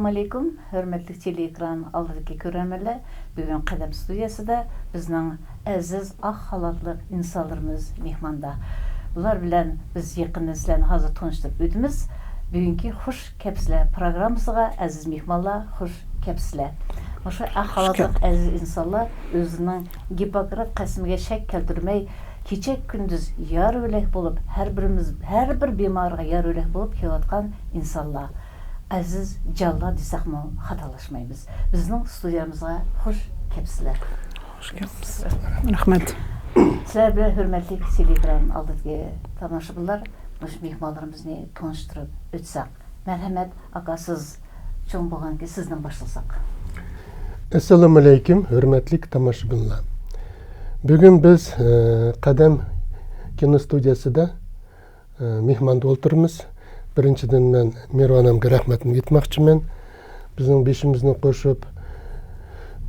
Assalamu alaikum, hörmətli teleekran aldırki görənlər. Bugün Qədəm studiyasında bizning aziz aq xalatlıq insanlarımız mehmanda. Bunlar bilan biz yaqinizlarni hozir tanıştırıb o'timiz. Bugungi xush kepsizlar programmasiga aziz mehmonlar, xush kepsizlar. O'sha aq xalatlıq aziz insonlar o'zining Gippokrat qasmiga shak keltirmay kecha kunduz yar o'lak bo'lib, har bir bemorga yar o'lak bo'lib kelayotgan insonlar. Aziz canlar desəkmi xatalaşmayız. Bizning studiyamıza xoş kepsizlər. Xoş kepsizlər. Rəhmət. Sizlər bilan hörmətli teleekran aldırki tamaşaçılar, bu mehmanlarımızı tanıştırıb ötsək. Mərhəmət aqasız çoğun bolğan ki sizdən başlasaq. Assalamu alaikum, hörmətli tamaşaçılar. Bugün biz Qədəm kino studiyasında mehmanda o'tirmiz. Birinchidan men Mirvanamga rahmatni aytmoqchiman. Bizning beshimizni qo'shib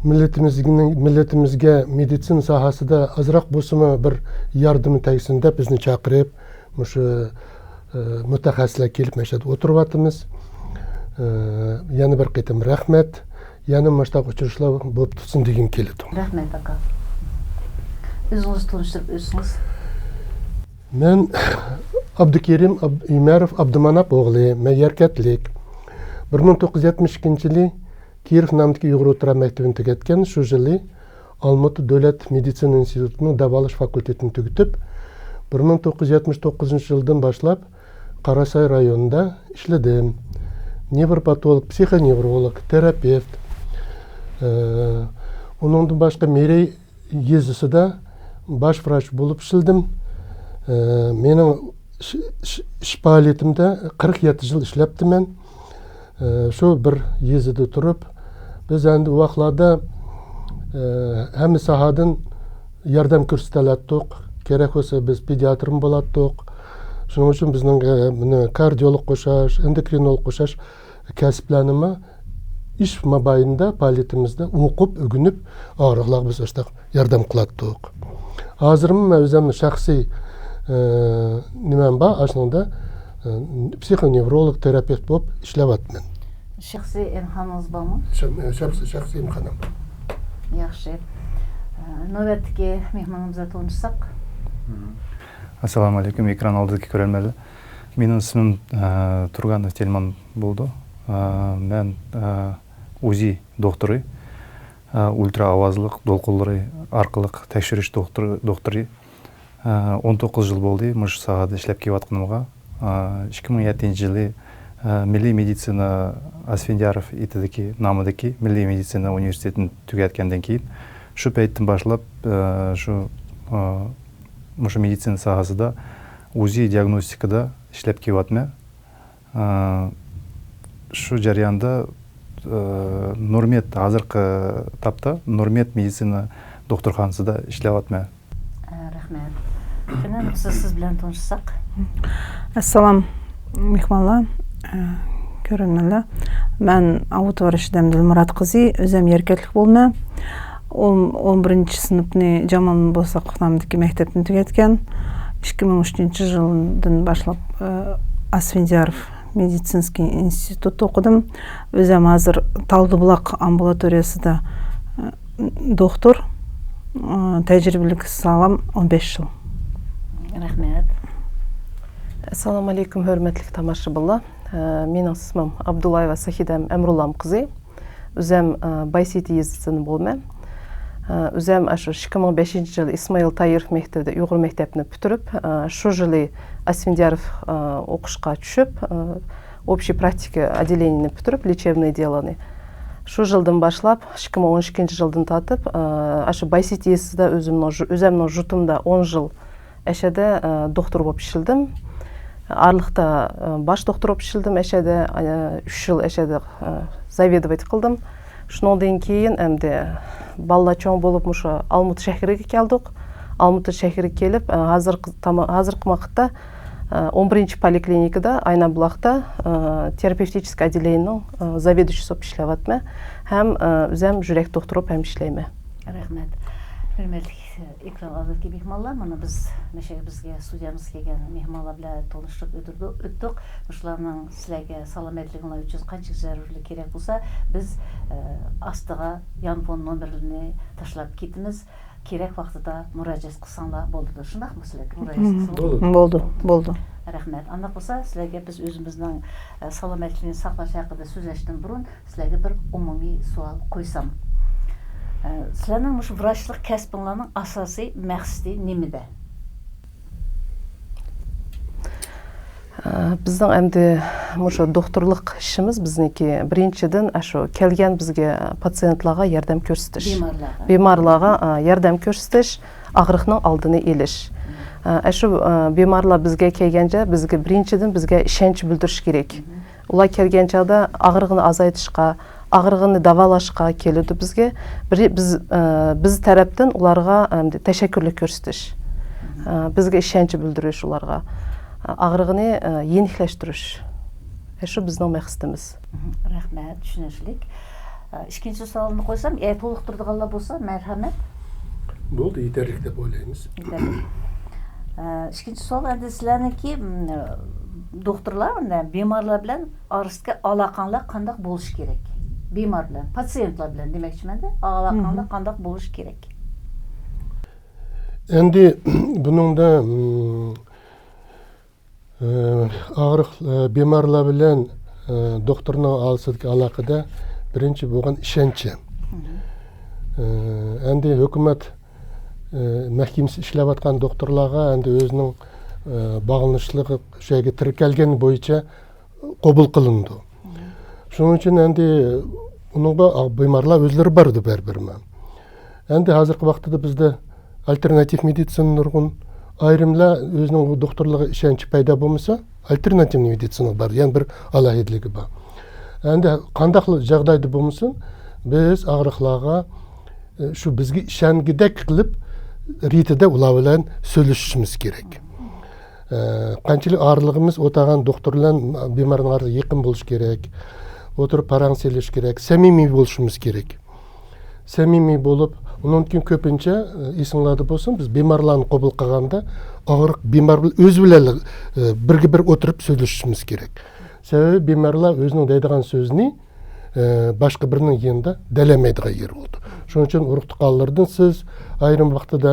millatimizga meditsina sohasida azroq bo'lsa bir yordami tegsin deb bizni chaqirib, o'sha mutaxassislar kelib mashada o'tiryapmiz. Yana bir qitim rahmat. Yana mashta uchrashlar bo'lib tutsin degim keladi. Rahmat aka. O'zingizni tanishtirib o'tsangiz. Men Abdukerim Umarov Abdumanap o'g'li, men Yarkatlik. 1972 yili Kiyev nomidagi Uyg'ur o'rta maktabini tugatgan, shu yili Olmaota davlat meditsina institutining davolash fakultetini tugatib, 1979 yildan boshlab Qarasay rayonida ishladim. Nevropatolog, psixonevrolog, terapevt. Uningdan boshqa Merey yezisida bosh vrach bo'lib ishladim. Mening ish faoliyatimda 47 yil ishlabdiman. Shu bir yezida turib, biz endi u vaqtlarda hamma sohadan yordam ko'rsatalatdik. Kerak bo'lsa biz pediatr bo'latdik. Shuning uchun bizning buni kardiolog qo'shash, endokrinolog qo'shash kasblarni ish mobaynida faoliyatimizda o'qib, o'rganib, og'riqlar biz o'shda yordam qilatdik. Hozir men o'zimni shaxsiy nimam bor, aslında psixonevrolog, terapevt bo'lib ishlayapman. Shaxsiy imxoningiz bormi? Shaxsiy imxonim. Yaxshi. Navbatdagi mehmonimizga tanishsak. Assalomu alaykum, ekran oldidagi ko'rganlar. Mening ismim Turganov Telman bo'ldi. Men UZI doktori, ultra ovozliq do'lqinlar orqali tekshirish doktori. 19 yil bo'ldi mush sohada ishlab kelayotganimga. 2007 yili Milliy meditsina Asfendiyarov nomidagi Milliy meditsina universitetini tugatgandan keyin shu paytdan boshlab shu meditsina sohasida UZI diagnostikada ishlab kelayapman. Shu jarayonda Nurmet hozirgi topda Nurmet meditsina doktorxonasida ishlayapman. Rahmat. Qani siz bilan tanishsak. Assalom mehmonlar, ko'rganlar. Men Avutorish Dilmurod qizi, o'zim Yarkatlik bo'lman. 11-sinfni Jamol Bo'saq nomidagi maktabni tugatgan. 2003-yildan boshlab Asfendiyarov meditsinskiy institutda o'qidim. O'zim hozir Taldibuloq ambulatoriyasida doktor. Təcrübəlik sağlam 15 yıl. Rahmet. Assalamu alaikum, hörmətli tamaşaçılar. Mening ismim Abdullayeva Sahidam Əmrullam qızı. Özüm Baysiti yezisinin bolman. Özüm aşı 2005 yıl İsmail Tayır məktəbdə Uyğur məktəbini bitirib, şu yılı Asfendiyarov oquşqa düşüb, общий практика отделениені bitirib, лечебное деланы. Şu жылдан башлап, 2012 жылдан татып, ашы Baysiti yezisida özümнің жутумда 10 жыл әшәдә доктор болып işildim. Арлықта баш доктор болып işildim, әшәдә 3 жыл әшәдә заведовать қылдым. Шундан кейін әмде балла чоң болып мұшы Алматы шәһәргә келдік. Алматы шәһәргә келіп, hazırkı вакытта 11-ci поликлиникада Айнабулақта терапевтический отделениенің заведующisi болып işləyətmə. Həm özüm жүрек doktoru həm işləyimə. Rəhmət. Hörmətli ekran aldagi mehmonlar, mana biz bizga studiyamizga kelgan mehmonlar bilan tanishib o'tdik. Shularning sizlarga salomatligingiz uchun qancha zarurlik kerak bo'lsa, biz ostiga yonfon nomerlarini tashlab ketamiz. Kerak vaqtida murojaat qilsanglar bo'ladi. Shundaqmi sizlarga murojaat Bo'ldi. Rahmat. Anda bo'lsa, sizlarga biz o'zimizning salomatligini saqlash haqida so'zlashdan burun sizlarga bir umumiy savol qo'ysam. Sizlarning mush vrachlik kasbinglarning asosiy maqsadi nimada? Bizning endi mushu doktorlik ishimiz bizniki birinchidan shu kelgan bizga patsientlarga yordam ko'rsatish. Bemorlarga yordam ko'rsatish, og'riqning oldini olish. Shu bemorlar bizga kelganda bizga birinchidan bizga ishonch bildirish kerak. Ular kelgan chog'da og'riqni azaytishga, og'rig'ini davolashga keladi bizga. Biz tarafdan ularga tashakkurlik ko'rsatish. Bizga ishonch bildirish ularga. Og'rig'ini yengillashtirish. Shu bizning maqsadimiz. Rahmat, tushunishlik. Ikkinchi savolni qo'ysam, to'liqtiradiganlar bo'lsa, marhamat. Bo'ldi, yetarli deb o'ylaymiz. Ikkinchi savol endi sizlarniki doktorlar bilan bemorlar bilan orasida aloqanglar qanday bo'lishi kerak? Bemor bilan, patsientlar bilan demoqchiman-da, aloqanglar qanday bo'lishi kerak? Endi buningda og'riq bemorlar bilan doktorning orasidagi aloqada birinchi bo'lgan ishonchi. Endi hukumat mahkamasi ishlayotgan doktorlarga endi o'zining bog'linishligi shayga tirkalgan bo'yicha qabul qilindi. Shuning uchun endi uningga bemorlar o'zlari bordi baribir. Endi hozirgi vaqtda bizda alternativ meditsina nurg'un ayrimlar o'zining doktorligiga ishonchi paydo bo'lmasa, alternativ meditsina bor, yana bir alohidligi bor. Endi qanday joyda bo'lmasin, biz og'riqlarga shu bizga ishongidek qilib ritida ular bilan so'zlashishimiz kerak. Qanchalik og'irligimiz o'tagan doktorlar bemorning orasida yaqin bo'lish kerak, o'tirib paransiyash kerak, samimiy bo'lishimiz kerak. Samimiy bo'lib, undan keyin ko'pincha esinglarda bo'lsin, biz bemorlarni qabul qilganda og'riq bemor bilan o'zi bilan birga-bir o'tirib so'zlashishimiz kerak. Sababi bemorlar o'zining deydigan so'zni boshqa birining yanında dalamaydigan yer bo'ldi. Shuning uchun urug' tuqqanlardan siz ayrim vaqtida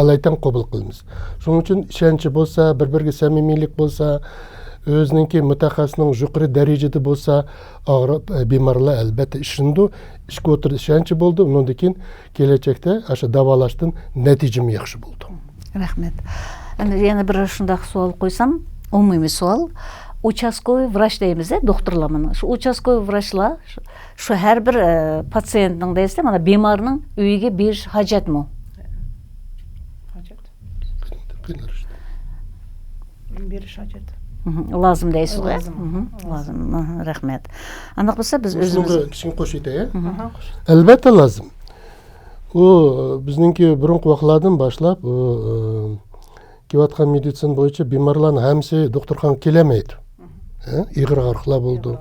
alaytan qabul qilamiz. Shuning uchun ishonchi bo'lsa, bir-biriga samimiylik bo'lsa, o'zininki mutaxassisning yuqori darajada bo'lsa, og'riq bemorlar albatta ishindi, ishga o'tirdi, ishonchi bo'ldi. Undan keyin kelajakda o'sha davolashdan natijam yaxshi bo'ldi. Rahmat. Endi yana bir shunday savol qo'ysam, umumiy savol. Участковый врач deymiz, doktorlarning. Shu участковый vrachlar shu har bir patsientning deysiz, mana bemorning uyiga berish hojatmi? Hojat. Berish hojat. Lozim deysiz. Lozim. Rahmat. Aniq bo'lsa biz o'zimiz kichkina qo'shitay. Albatta lozim. U bizningki burungi vaqtlardan boshlab kelayotgan meditsina bo'yicha bemorlarning hammasi doktorxonaga kelamaydi. Ig'ir og'riqlar bo'ldi.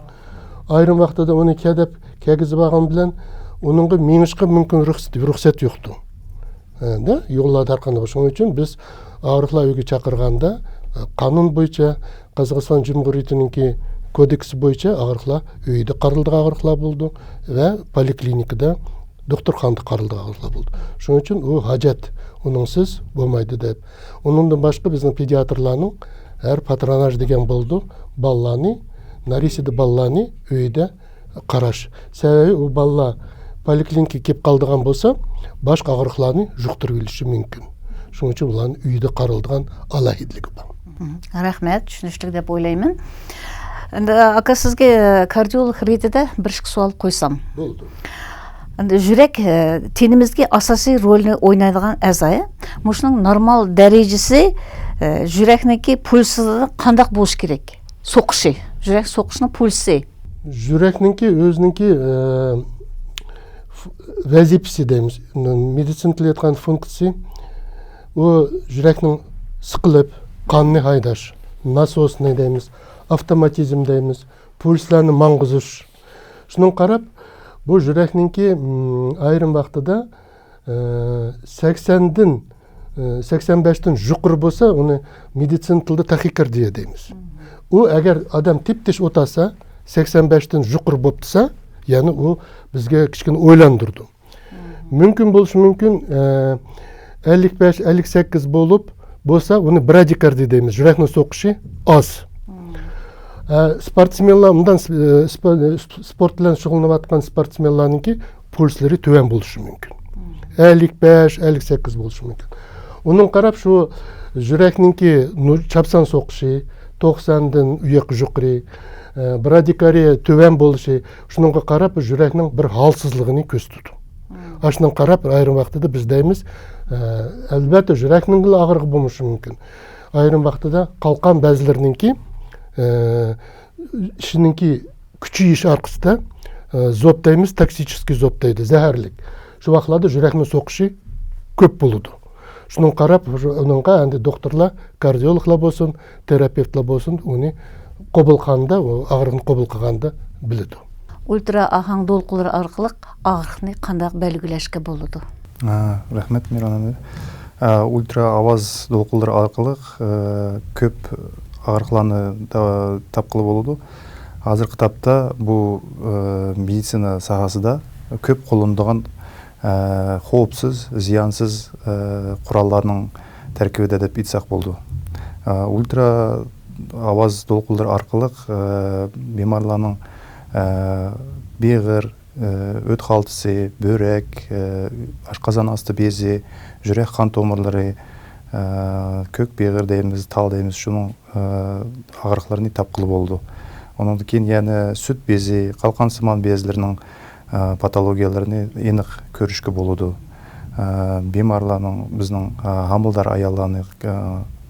Ayrim vaqtida uni kadab kagizib olgan bilan uningga minishga mumkin ruxsat yo'qdi. Yo'llarda har qanday. Shuning uchun biz og'riqlar uyiga chaqirganda qonun bo'yicha Qozog'iston Jumhuriyatiningki kodeksi bo'yicha og'riqlar uyida qarildigan og'riqlar bo'ldi va poliklinikada doktorxonada qarildigan og'riqlar bo'ldi. Shuning uchun u hojat uningsiz bo'lmaydi deb. Undan boshqa bizning pediatrlarning her patronaj degan bo'ldi. Ballarni, narisida ballarni uyida qarash. Sababi u ballar poliklinikaga kelib qoldigan bo'lsa, boshqa og'riqlarni yuqtirib olishi mumkin. Shuning uchun ularning uyida qarildigan alohidligi bor. Rahmat, tushunishlik deb o'ylayman. Endi aka sizga kardiolog ritida bir savol qo'ysam. Bo'ldi. Endi yurak tenimizga asosiy rolni o'ynaydigan a'zo. Mushuning normal darajasi yurakniki pulsidan qanday bo'lishi kerak? So'qishi, yurak so'qishining pulsi. Yurakniki o'zininki vazifasi deymiz. Meditsina tilayotgan funksiya u yurakning siqilib qonni haydash, nasosni deymiz, avtomatizm deymiz, pulslarni mang'izish. Shunga qarab bu yurakniki ayrim vaqtida 80-ден 85-тен жұқыр болса, оны медицина тілді тахикардия дейміз. О, әгер адам типтеш отаса, 85-тен жұқыр боптыса, яғни о бізге кішкене ойландырды. Мүмкін болшы мүмкін 55-58 болып болса, оны брадикардия дейміз, жүректің соқышы аз. Спортсменлар, мұндан спорт білен шұғылынып атқан спортсменларыныңки пульслері төмен болшы мүмкін. 55-58 болшы мүмкін. Оның қарап, шу жүректіңки чапсан соқышы, 90-ден үйек жұқыры, брадикария төмен болшы, шыныңға қарап жүректің бір халсызлығыны көз тұды. Ашынан қарап, айрым вақтыда біз дейміз, әлбәтті жүректің ағырғы болмышы мүмкін. Айрым вақтыда қалқан бәзілерініңки, ішініңки күчі еш арқысында зоб дейміз, токсический зоб дейді, зәһәрлік. Шу вақылады жүректің соқышы көп болуды. Шының қарап, оныңға әнді докторла, кардиологла болсын, терапевтла болсын, оны қобылқанда, ағырғын қобылқығанда біледі. Ультра ағаң долқылар арқылық ағырқыны қандақ бәлгіләшке болуды. Рахмет, Миран. Ультра аваз долқылар арқылық көп ағырқыланы тапқылы болуды. Азыр кітапта бұл медицина сағасыда көп қолындаған қауіпсіз, зиянсыз құралларының тәркібеді деп айтсақ болды. Ультра аваз долқылар арқылық бемарларның беғір, өт қалтысы, бөрек, ашқазан асты безі, жүрек қан томырлары, көк беғір дейміз, тал дейміз, шының ағырықларыны тапқылы болды. Оның кейін яғни сүт безі, қалқан сыман безлерінің патологияларыны еніқ көрішкі болуды. Бемарларының біздің ғамылдар аяланы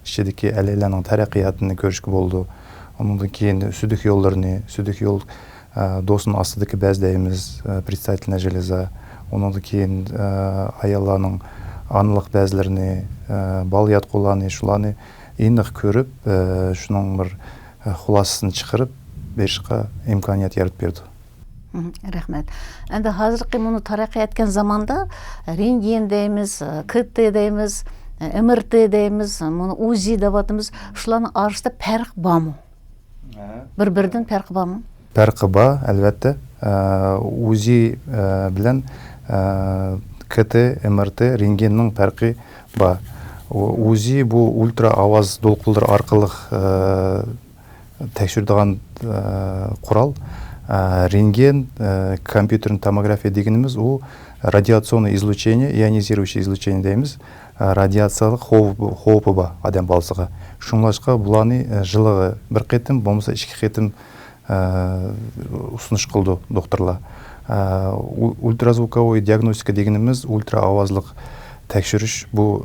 шедеке әлейлерінің тәрәқиятыны көрішкі болды. Оның кейін сүдік yollarını, сүдік yol досын астыдaki бәздейміз, предстательная железа. Оның кейін аяларының анылық бәзлеріні, балият қоланы, шуланы еніқ көріп, шының бір құласысын шығырып, берішқа имканият ярып берді. Рахмет. Әнді hazırki мұны тарақи әткен заманда рентген дейміз, КТ дейміз, МРТ дейміз, мұны УЗИ деватымыз, шуларның арасында пәрқ бамы? Бір-бірден пәрқ бамы? Пәрқі ба, әлбәтті. УЗИ білен КТ, МРТ, рентгеннің пәрқі ба. УЗИ бұл ультра аваз долқылдар арқылық тәкшірдіған құрал. Рентген, компьютерный томография дегеніміз, ол радиационное излучение, ионизирующее излучение дейміз, радиациялық хоупы ба адам балсыға. Шыңлашқа бұланы жылығы бір қетім, болмаса ішкі қетім ұсыныш қылды докторла. Ультразвуковой диагностика дегеніміз, ультра авазлық тәкшіріш, бұл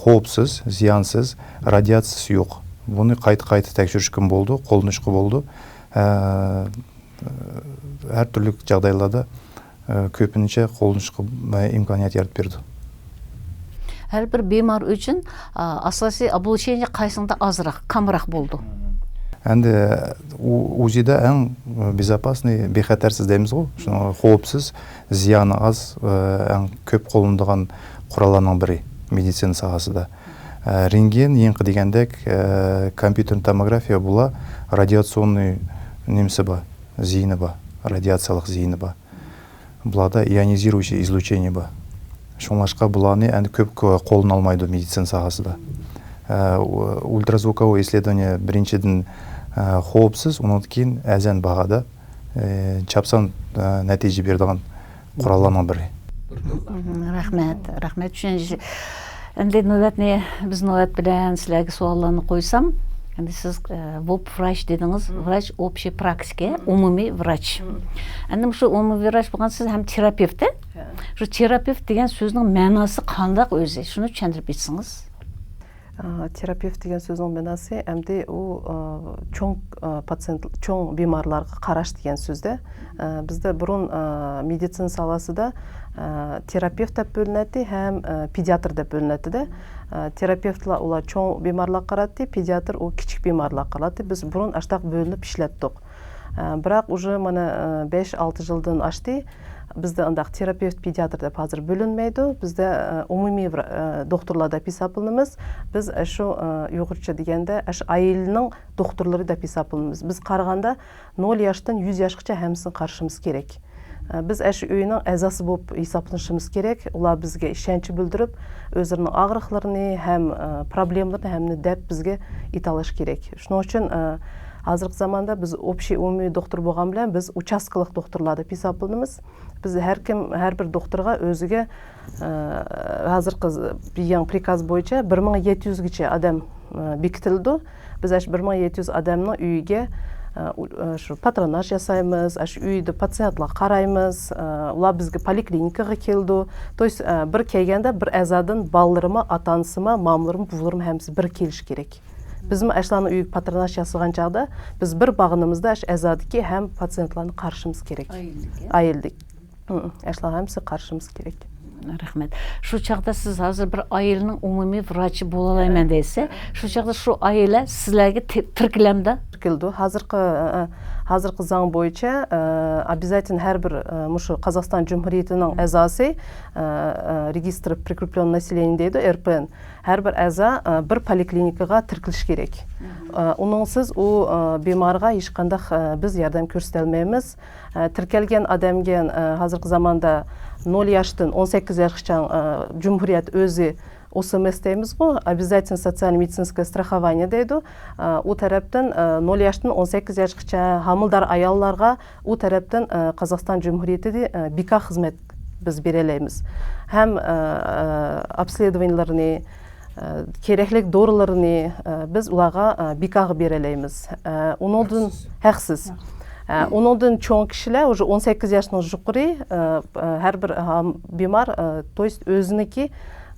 хоупсыз, зиянсыз, радиациясы жоқ. Бұны қайты-қайты тәкшірішкім болды, қолынышқы болды. Әр түрлік жағдайларда көпінше қолынышқы имканият ярып берді. Әрбір бемар үшін асасы облучение қайсында азырақ, камырақ болды? Әнді УЗИда әң безопасный, бейхәтәрсіз дейміз ғой, қауіпсіз, зияны аз, әң көп қолындаған құраларының бірі медицина сағасыда. Рентген ең дегендек компьютерный томография бұла радиационный немесі ба, зейіні ба, радиациялық зейіні ба. Бұлада ионизирующий излучение ба. Шоңлашқа бұланы әнді көп қолын алмайды медицина сағасыда. Ультразвуковое исследование біріншіден қауіпсіз, оның кейін әзен бағада чапсан нәтиже бердіған құралларының бірі. Рахмет. Әнді нөвәтіне, біз нөвәт білән сіләгі суалланы қойсам, әнді сіз ВОП врач дедіңіз, врач общий практике, умуми врач. Әнді мұшы умуми врач болған сіз әм терапевті? Терапевт деген сөзінің мәнасы қандақ өзі? Шыны түшәндіріп етсіңіз? Терапевт деген сөзінің мәнасы әмді о чоң бемарларға қараш деген сөзді. Бізді бұрын медицина саласыда терапевт деп бөлінәді, һәм педиатр деп бөлінәді. Терапевтлар олар чоң бемарлар қарады, педиатр о кичик бемарлар қарады. Біз бұрын аштақ бөлініп ішлеттік. Бірақ уже мана 5-6 жылдан ашты, бізде андақ терапевт педиатр деп азыр бөлінмейді, бізде умуми докторлар деп есапылымыз, біз әшу юғырча дегенде айылының докторлары деп есапылымыз. Біз қарғанда 0 яштан 100 яшқыча әмісін қаршымыз керек. Біз үйінің әзасы болып есапланышымыз керек. Олар бізге ішенші бүлдіріп, өзірінің ағырықларыны, әм проблемларыны, әміні дәп бізге италаш керек. Шыны үшін азырық заманда біз общий умуми доктор болған білен, біз участкалық докторларды есапланымыз. Біз әрбір докторға өзіге азырқы бейген приказ бойынша 1700-гече адам бекітілді. Біз 1700 адамның үйге патронаж жасаймыз, үйді пациентлар қараймыз, олар бізге поликлиникаға келді. То есть бір келгенде бір әзадың балларыма, атанысыма, мамларым, бұларым әмісі бір келіш керек. Біздің әшланы үйі патронаж жасыған жағда, біз бір бағынымызда әзадыке әм пациентларны қаршымыз керек. Айылдық. Әшланы әмісі қаршымыз керек. Рахмет. Шу чақта сіз азыр бір айылының умуми врачы бола алаймын дейсі. Шу чақта шу айылы сізлерге тіркілемді? Тіркілді. Hazırkı zaң бойынша обязательно әрбір Қазақстан Жұмхуриетінің әзасы регистр прикреплен население дейді, РПН. Әрбір әза бір поликлиникаға тіркіліш керек. Оныңсыз о бемарға ешқандақ біз ярдам көрсетелмейміз. Тіркелген адамген hazırkı заманда 0 яштан 18 яшқычан Жұмхуриет өзі осы местейміз ғой, обязательно социально-медицинское страхование дейді. О тараптан 0 яштан 18 яшқыча хамылдар аялларға о тараптан Қазақстан Жұмхуриеті де бика қызмет біз берелейміз. Hem обследованияларыны, кереклік дорыларыны біз оларға бикағы берелейміз. Оныңдың әқсіз. Оныңдың чоң кішілер, уже 18 яшының жұқыры, әрбір бемар, то есть өзінікі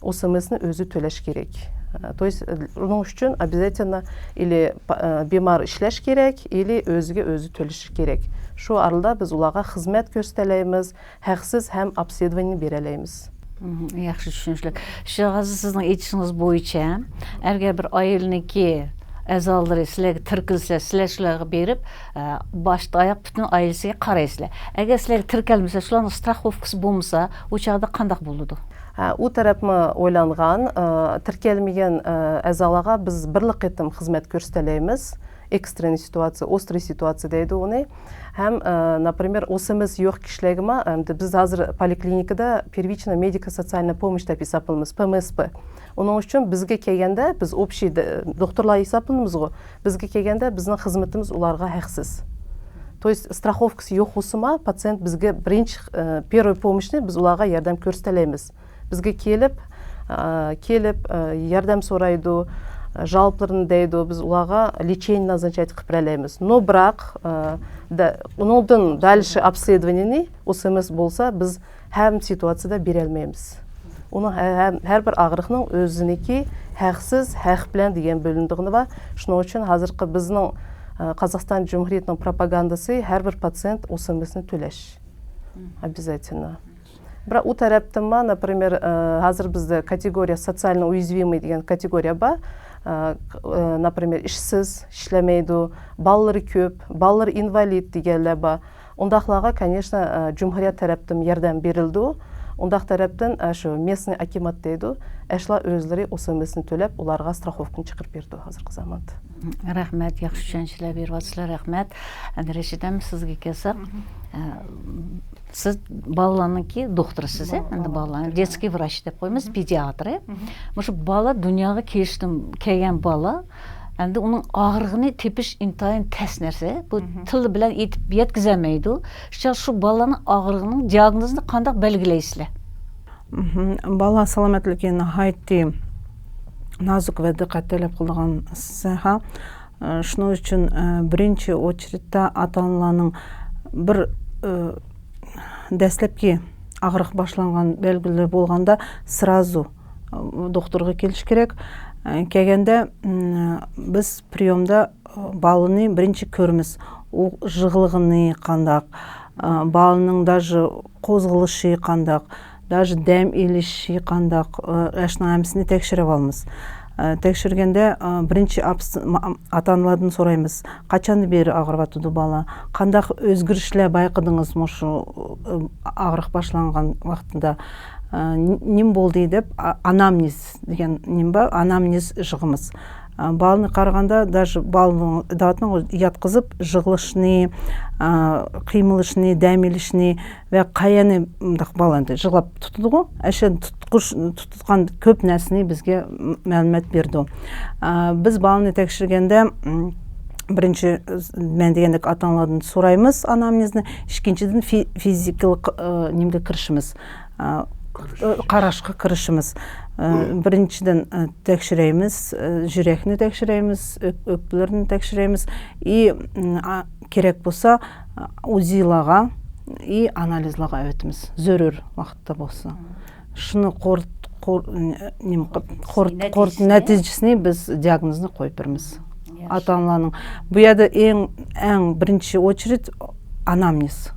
осымызны өзі төлеш керек. То есть оның үшін обязательно или бемар ішлеш керек, или өзіге өзі төлеш керек. Шу арылда біз оларға қызмет көрсетелейміз, әқсіз әм обследование берелейміз. Яқшы түшіншілік. Шағазы сіздің етішіңіз бойынша, әргер бір айылынікі әзалдыры сілегі тіркілсе, сілешілігі беріп, башты аяқ бүтін айылысыға қарайсылы. Әгер сілегі тіркелмесе, шыланың страховкасы болмаса, өчағда қандақ болуды? О тарапымы ойланған, тіркелмеген әзалаға біз бірлік еттім қызмет көрсетелейміз. Экстренный ситуация, острый ситуация дейді оны. Hem, например, осымыз yok кішілігіма, біз азыр поликлиникада первичная медико-социальная помощь деп есапылымыз, ПМСП. Оның үшін бізге келгенде, біз общий докторлар есапылымыз ғой, бізге келгенде біздің қызметіміз оларға әқсіз. То есть страховкасы yok осыма, пациент бізге первой помощьны біз оларға ярдам көрсетелейміз. Бізге келіп, ярдам сұрайды, жалпыларын дейді, біз оларға лечение назначать қыпырелейміз. Но бірақ, оныңдың дальше обследованияны осымыз болса, біз әм ситуацияда берелмейміз. Оның әрбір ағырықның өзінекі әқсіз, әқ білен деген бөліндіғіні ба. Шыны үшін hazırkı біздің Қазақстан Жұмхуриетінің пропагандасы әрбір пациент осымызны төлеш. Обязательно. Бірақ о тараптан ма, например, hazır бізді категория социально уязвимый деген категория ба, например, ішсіз, ішлемейді, баллары көп, баллары инвалид дегенлер ба. Ондақларға, конечно, Жұмхуриет тараптан ярдам берілді. Ондақ тараптан местный акимат дейді, әшла өзлері осымызны төлеп, оларға страховканы шығырып берді hazırkı zamanda. Рахмет, яқшы түшеншілер беріп атсылар, рахмет. Решетем сізге кесіп. Сіз балаларыныңки докторысыз, балаларын детский врач деп қоймыз, педиатры. Мұшы бала дүнияға келген бала, әнді оның ағырғыны тепіш интайын тәс нәрсе. Бұл тілі білән етіп еткіземейді. Шу баланың ағырғының диагнозыны қандақ бәлгілейсілі? Бала саламатлығын айтты назык вә діқаттелеп қылдыған сәха. Шыны үшін бірінші очередті ата-аналарның бір дәслепке ағырық башланған белгілі болғанда сразу докторға келіш керек. Кәгенде біз приемда балыны бірінші көріміз. Ол жығылғыны қандақ, балының даже қозғылышы қандақ, даже дәм еліші қандақ, әшінің әмісіне тәкшіріп алымыз. текшергенде биринчи ата аналардан сурайбыз, качан бери агырып атыды бала, кандай өзгөрүшлөр байкадыңыз мушу агырык башланган убактында, нем болду деп анамнез деген нем бар, анамнез жыгымыз. Балыны караганда даже балыны датына яткызып жыгылышны, кыймылышны, дәмилишни ва каяны мындак баланды жыглап тутуду го. Ашен туткан көп нерсени бизге маалымат берди. Биз балыны текшергенде биринчи мен дегендек ата-аналардан сурайбыз анамнезни, экинчиден физикалык немге киришибиз. Карашка киришибиз. Биринчиден текширебиз, жүрөкүнү текширебиз, өкпөлөрүн текширебиз и керек болса УЗИларга и анализларга өтөбүз. Зөрүр вакытта болса. Шуну нәтижесini биз диагнозну коюп беребиз. Ата-аналарның бу жерде эң биринчи очередь анамнез.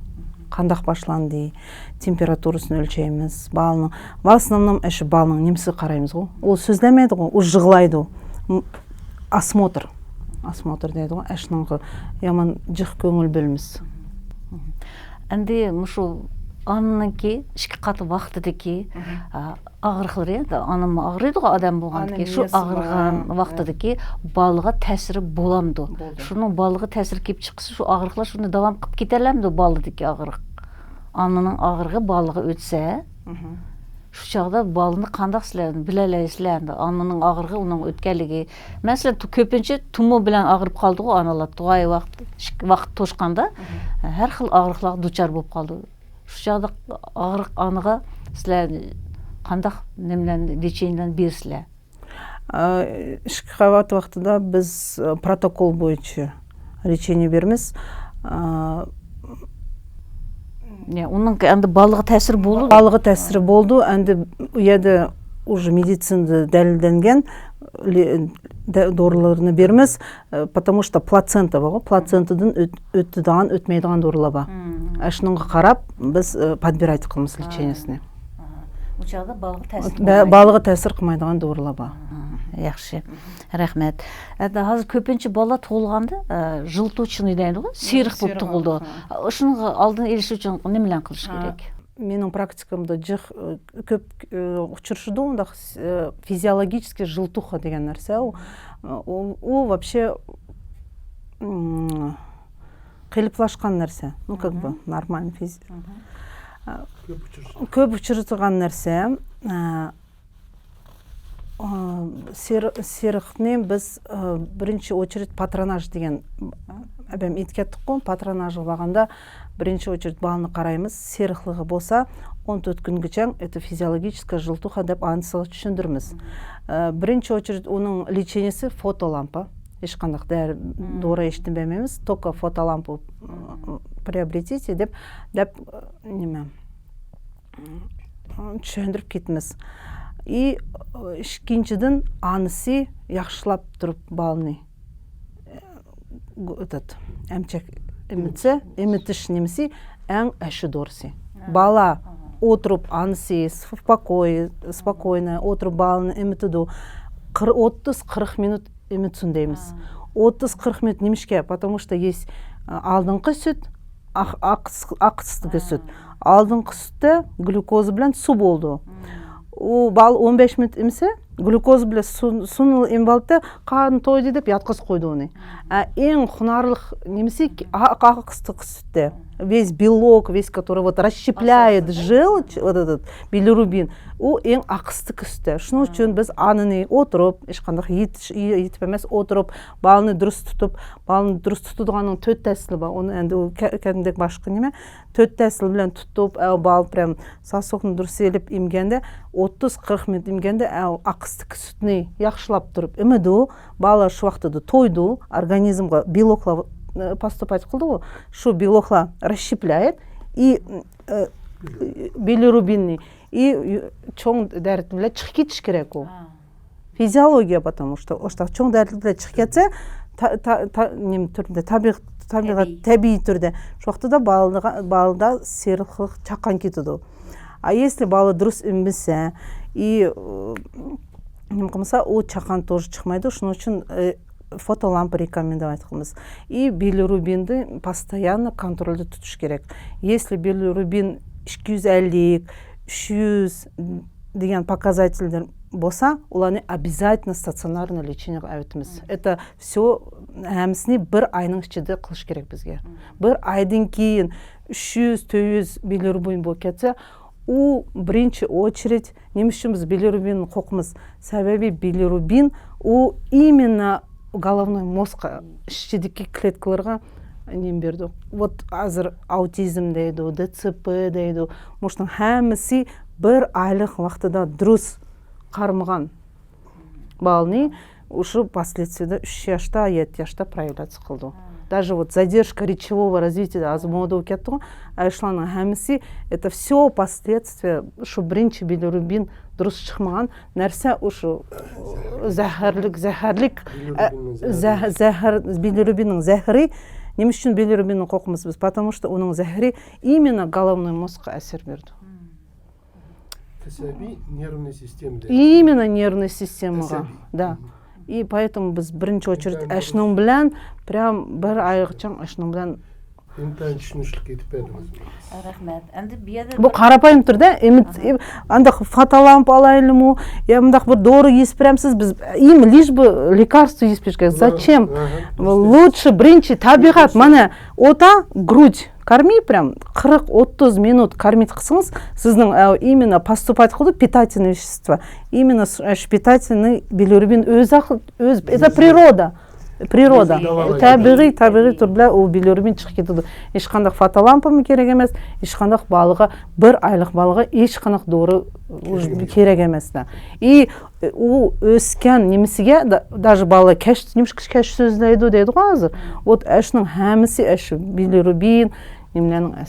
Кандак башланды, температурасын өлчөйбүз, балыны. В основном эш балынын немси карайбыз го. Ол сөзлемейди го, ол жыглайды. Осмотр дейди го. Эшныңгы яман жык көңүл бөлмүз. Энди мушу анынки ишке каты вактыдагы агырыклар энди анын агырыйды го адам болгондуктан шу агырган вактыдагы балыга таасири боламды. Шунун балыга таасир кеп чыкса шу агырыклар шуну давам кылып кетелемди балыдагы агырык. Анынын агырыгы балыга өтсө, шу чагда балыны кандак силерди биле элесиз. Анынын агырыгы унун өткөнлүгү. Маселен көпүнчө тумоо менен агырып калды го аналар. Тугай вакыт тошканда ар хил агырыкларга дучар болуп калды. Шу чагда агырык аныга силер кандак немелерди лечениеден берсилер? Ишке кабат вактында биз протокол боюнча лечение беребиз. Унун энди балыга таасир болду. Балыга таасири болду. Энди у жерде уже медицинада далилденген доруларны беребиз, потому что плацента бар. Плацентадан өттү даган, өтмөйдөгөн дорулар бар. Ашныңга карап биз подбирать кылабыз лечениесini. Учагда балыга таасир кылмайдыган дорулар бар. Яхшы. Рахмет. Азыр көпүнчө бала туулганда жылтуучуну дейди го, сейрик болуп туулду. Ушуну алдын элиш үчүн эмне менен кылыш керек? Менин практикамда жык көп учурушду, мындак физиологический жылтуха деген нерсе. Ол вообще кыйлыплашкан нерсе. Ну как бы нормальный көп учуртуган нерсе. Серикни биз биринчи очередь патронаж деген эбем иткеттик го. Патронажга барганда биринчи очередь балыны карайбыз. Сериклыгы болса 14 күнгө чейин это физиологическая желтуха деп анысыгы түшүндүрмүз. Биринчи очередь унун лечениеси фотолампа. Эч кандай дора эчтенбейбиз. Только фотолампу приобретите деп неме түшүндүрүп кетебиз. И экинчиден анысы яхшылап туруп балыны эмчек эмитиш немеси эң эши дорси. Бала отуруп анысы спокойно отуруп балыны эмитиду 30-40 минут эмитсин дейбиз. 30-40 минут немишке? Потому что есть алдыңкы сүт, акыстыгы сүт. Алдыңкы сүттө глюкоза менен суу болду. У бал 15 минут эмсе, глюкоза менен сууну эмбалды, карын тойду деп яткызып койду уну. Эң хунарлык немеси акыстык сүттө. Весь белок, весь который вот расщепляет желчь, вот этот билирубин, у эң акыстык сүттө. Шуның үчүн биз анын отуруп, эч кандай етип эмес, отуруп, балыны дурус тутуп, балыны дурус тутуганын 4 тәсили бар. Оны энди кәдимгидек башка неме, 4 тәсил менен тутуп, бал прям сосокну дурус элип имгенде, 30-40 минут имгенде, акыстык сүтүнү яхшылап туруп эмеду, бала шу вакытта тойду, организмге белоклар поступать кылды го, шу белоклар расщепляет и билирубинный и чоң дәрт менен чыгып кетиш керек ол. Физиология, потому что ошта чоң дәрт менен чыгып кетсе, нем түрдө табигый түрдө шу вакытта балда сериклык чакан кетиди. А если бала дурус эмбесе и қылмаса о чақан тоже шықмайды, ошон үчүн фотолампа рекомендовать кылабыз. И билирубинди постоянно контролдо тутуш керек. Если билирубин 250, 300 деген показательдер болса, уланы обязательно стационарное лечение әйтіміз. Это все әмісіне бір айның ішінде қылыш керек бізге. Бір айдың кейін 300-400 билирубин болып кетсе, у бірінші очередь неміс үшін біз билирубин қоқымыз. Себебі билирубин у именно головной мозгқа ішчедегі клеткаларға нем берді. Вот азыр аутизм дейді, ДЦП дейді. Мұштың әмісі бір айлық вақтыда дұрыс қармыған балны ушы последствияда 3 yaşta, 7 yaşta проявляться қылды. Даже вот задержка речевого развития аз мода кетті, айшланың әмісі, это все последствия, что бірінші билирубин дұрыс шықмаған нәрсе ушы зәһәрлік билирубиннің зәһірі. Неміс үшін билирубиннің қоқымыз біз, потому что оның зәһірі именно головной мозгқа әсер берді. Нервная система. Именно нервная система. Да. И поэтому біз бірінші очередь әшінің білән, прям бір айғычан әшінің білән. Интан түшінішілік етіп бәдіңіз. Рахмет. Бұл қарапайым түрде, андақ фотолампа алайлыму, мындақ бір дору еспіремсіз, біз им лишь бы лекарство еспешке. Зачем? Лучше бірінші табиғат, мана ота грудь корми, прям 40-30 минут кормить қысыңыз, сіздің именно поступать қылды питательные вещества. Именно питательный билирубин это природа. Природа. Табиғи түрде ол билирубин шығып кетеді. Ешқандақ фотолампа керек емес, ешқандақ балыға, бір айлық балыға ешқандақ доры керек емес. И ол өскен немесіге, даже балы немшкі кәш сөздейді дейді ғой азыр. Вот әшінің әмісі әші билирубин, немленің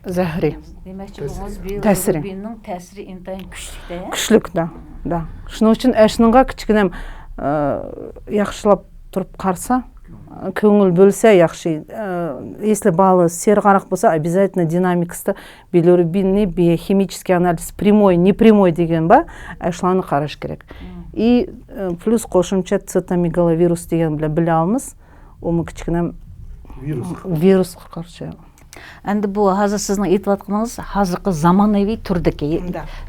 зәхіри. Демекші бұғыз билирубиннің тәсірі интайын күшлік. Күшлік, да. Шының үшін әшініңға кішкенем яқшылап тұрып қарса, көңіл бөлсе яқшы. Если балы сер қарақ болса, обязательно динамикасты билирубинный биохимический анализ прямой, непрямой деген ба, әшланы қараш керек. И плюс қошымча цитомегаловирус деген біле алмыз, омы кішкенем вирус қаршы. Әнді бұл hazır сіздің етіп атқаныңыз hazırғы заманауи түрдегі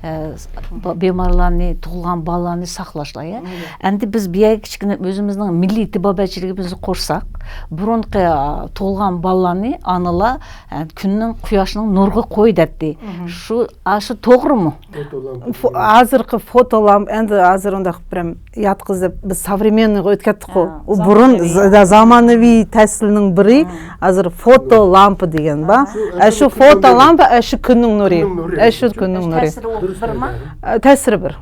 бемарларны, туылған баланы сақлашла. Әнді біз бия кішкене өзіміздің милли тибабәтшілігімізді қорсақ, бұрынғы туылған баланы аныла күннің құяшының нұрғы қой дәтті. Шу ашы тоғры му? Азырқы фотоламп, әнді азыр ондақ прям ятқызып, біз современный өткеттік қой. Бұрын заманауи тәсілінің бірі азыр фотолампы деген. Әші фотолампа, әші күннің нұры. Әші күннің нұры. Тәсірі бір.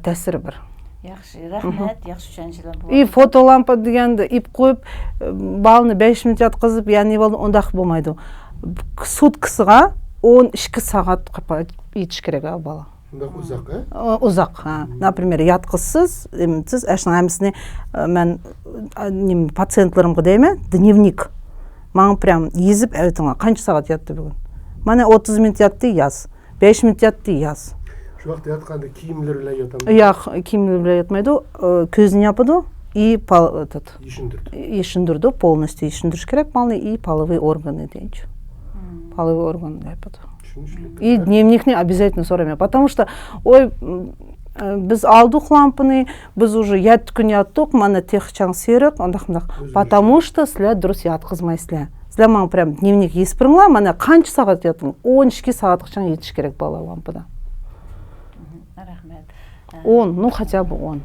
Тәсірі бір. Яқшы, рахмет, яқшы үшеншілер бұл. И фотолампа дегенді ip қойып, балыны 5 минут жатқызып, яғни ондақ болмайды. Суткысыға 12 сағат етіш керек бала. Ұзақ, Ұзақ. Например, ятқызсыз, әшінің әмісіне мен пациентлерімгі дейме, дневник. Маған прям езіп әйтіңа, қанша сағат ятты бүгін? Мана 30 минут ятты яз, 5 минут ятты яз. Şu vaqt yatqanda kiyimlerle yatamdı? Yo'q, kiyimlerle yatmaydı. Көзін yapıdı и ешіндірді, полностью ешіндіріш керек, малны и половые органы дейінші. Половые органы yapıdı. И дневникни обязательно сорамя, потому что ой, біз алдық лампыны, біз уже ят күн яттық, мана техчан серік, потому что сілі дұрыс ятқызмайсылы. Сілі маған прям дневник еспіріңла, мана қанша сағат яттың? 12 сағатықшан етіш керек бала лампыда. 10, ну хотя бы 10.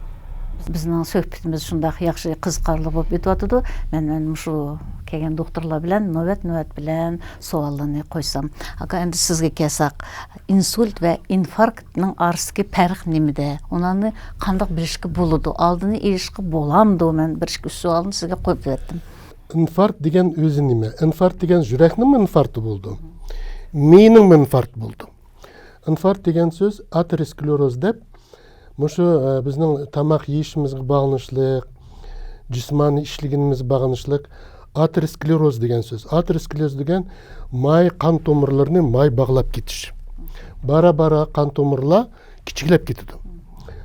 Біздің сөйіппетіміз шындақ яқшы қызқарлы болып бетіп атыды. Мен мұшу келген докторлар білән, нөбет білән суалыны қойсам. Ака енді сізге кесақ, инсульт вә инфарктның арысығы пәріқ немеде? Онаны қандық бірішкі болуды? Алдыны ерішкі боламды? Мен бірішкі суалын сізге қойып еттім. Инфаркт деген өзі неме? Инфаркт деген жүректің инфаркты болды? Миының инфаркт болды? Инфаркт деген сөз атеросклероз деп, мұшы біздің тамақ ешімізге бағынышлық, жисмани ішлігініміз бағынышлық, атеросклероз деген сөз. Атеросклероз деген май қан томырларыны май бағлап кетіш. Бара-бара қан томырла кичігілеп кетеді.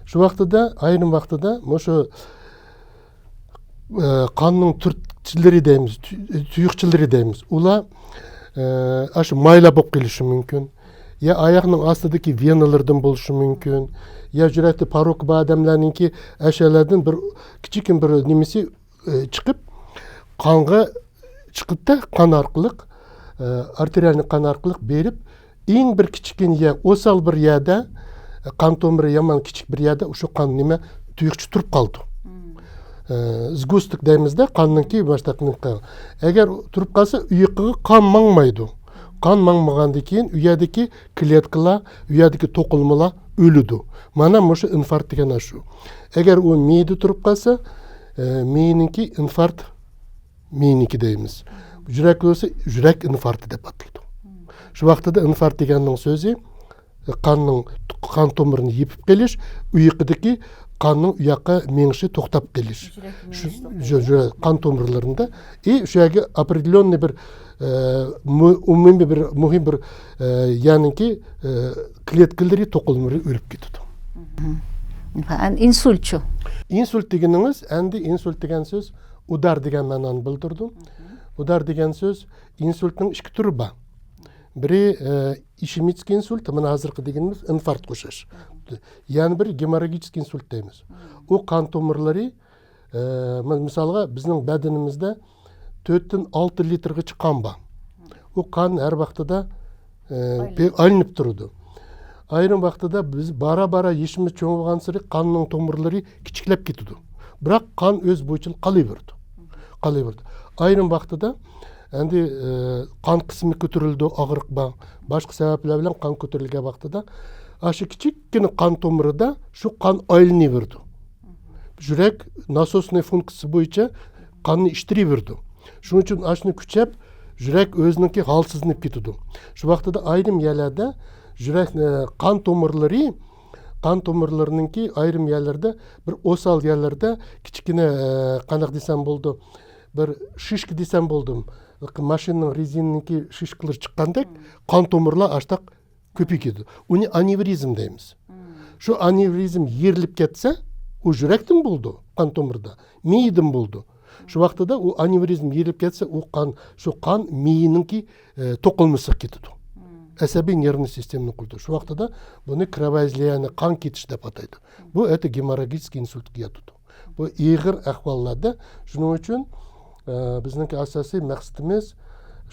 Шу вақтыда, айрым вақтыда, мұшы қанның түртчілері дейміз, тұйықчілері дейміз. Ула ашы майла боп келіші мүмкін. Я аяғының астыдaki веналардан болышы мүмкін. Я жүрәкті парок ба адамларынки әшәлердің бір кичикен бір немесе шығып, қанға шығып та қан арқылық, артериальный қан арқылық беріп, ең бір кичикен я, осал бір яда, қан томыры яман кичик бір яда, ұшы қан неме тұйықчы тұрып қалды. Сгустық дейміз де, қанныңки баштақының қан. Әгер тұрып қалса, үйіқігі қан маңмайды. Қан маңмағанды кейін, үйядекі клеткала, үйядекі тоқылмыла өліді. Мана мұшы инфаркт деген ашу. Әгер ол мейді тұрып қалса, мейніңки инфаркт мейніңки дейміз. Жүрек өлсе, жүрек инфаркты деп атылды. Шу вақтыда инфаркт дегеннің сөзі, қан томырын епіп келеш, үйіқідекі қанның ұяққа меңші тоқтап келеш. Қан томырларында. И шөйәге определенный бір мұхим бір яныңки клеткілері тоқылмыры өліп кетеді. Инсультчу. Инсульт дегеніңіз, әнді инсульт деген сөз удар деген мәнін білдірді. Удар деген сөз инсульттың ішкі түрі ба. Бірі ишемический инсульт, мына азырқы дегеніміз инфаркт қошаш. Яны бір геморрагический инсульт дейміз. О қан томырлары, мысалға біздің бәдінімізді 4-6 литрға шыққан ба. О қан әр вақтыда айнып тұрды. Айрым вақтыда біз бара-бара ешіміз чоңылған сыры қанның томырлары кичіклеп кетуді. Бірақ қан өз бойынша қалай берді. Айрым вақтыда әнде қан қысымы көтерілді ағырық ба, башқы сәбәплер білен қан көтерілген вақтыда ашы кичиккені қан томырыда шу қан айлыны берді. Жүрек насосный функциясы бойынша қанны іштіре берді. Шуның үшін ашыны күчеп, жүрек өзініңке халсызынып кетуді. Шу вақтыда айрым еләді жүрек қан томырларыныңки айрым елерді, бір осал елерді кичиккені қанақ десем болды, бір шишкі десем болдым. Машинның резинініңки шишкілер шыққандек, қан томырла аштақ көпейкеді. Оны аневризм дейміз. Шу аневризм ерліп кетсе, о жүректің болды, қан томырда, мейдің болды. Шу вақтыда о аневризм ерліп кетсе, шу қан мейініңки тоқылмысық кетеді. Әсәби нервный системаны құрды. Шу вақтыда бұны кровоизлияние, қан кетіш деп атайды. Бұл әті геморрагический инсультке ятыды. Бұл еғір әхваллады. Шының үшін біздіңкі асасы мәқсітіміз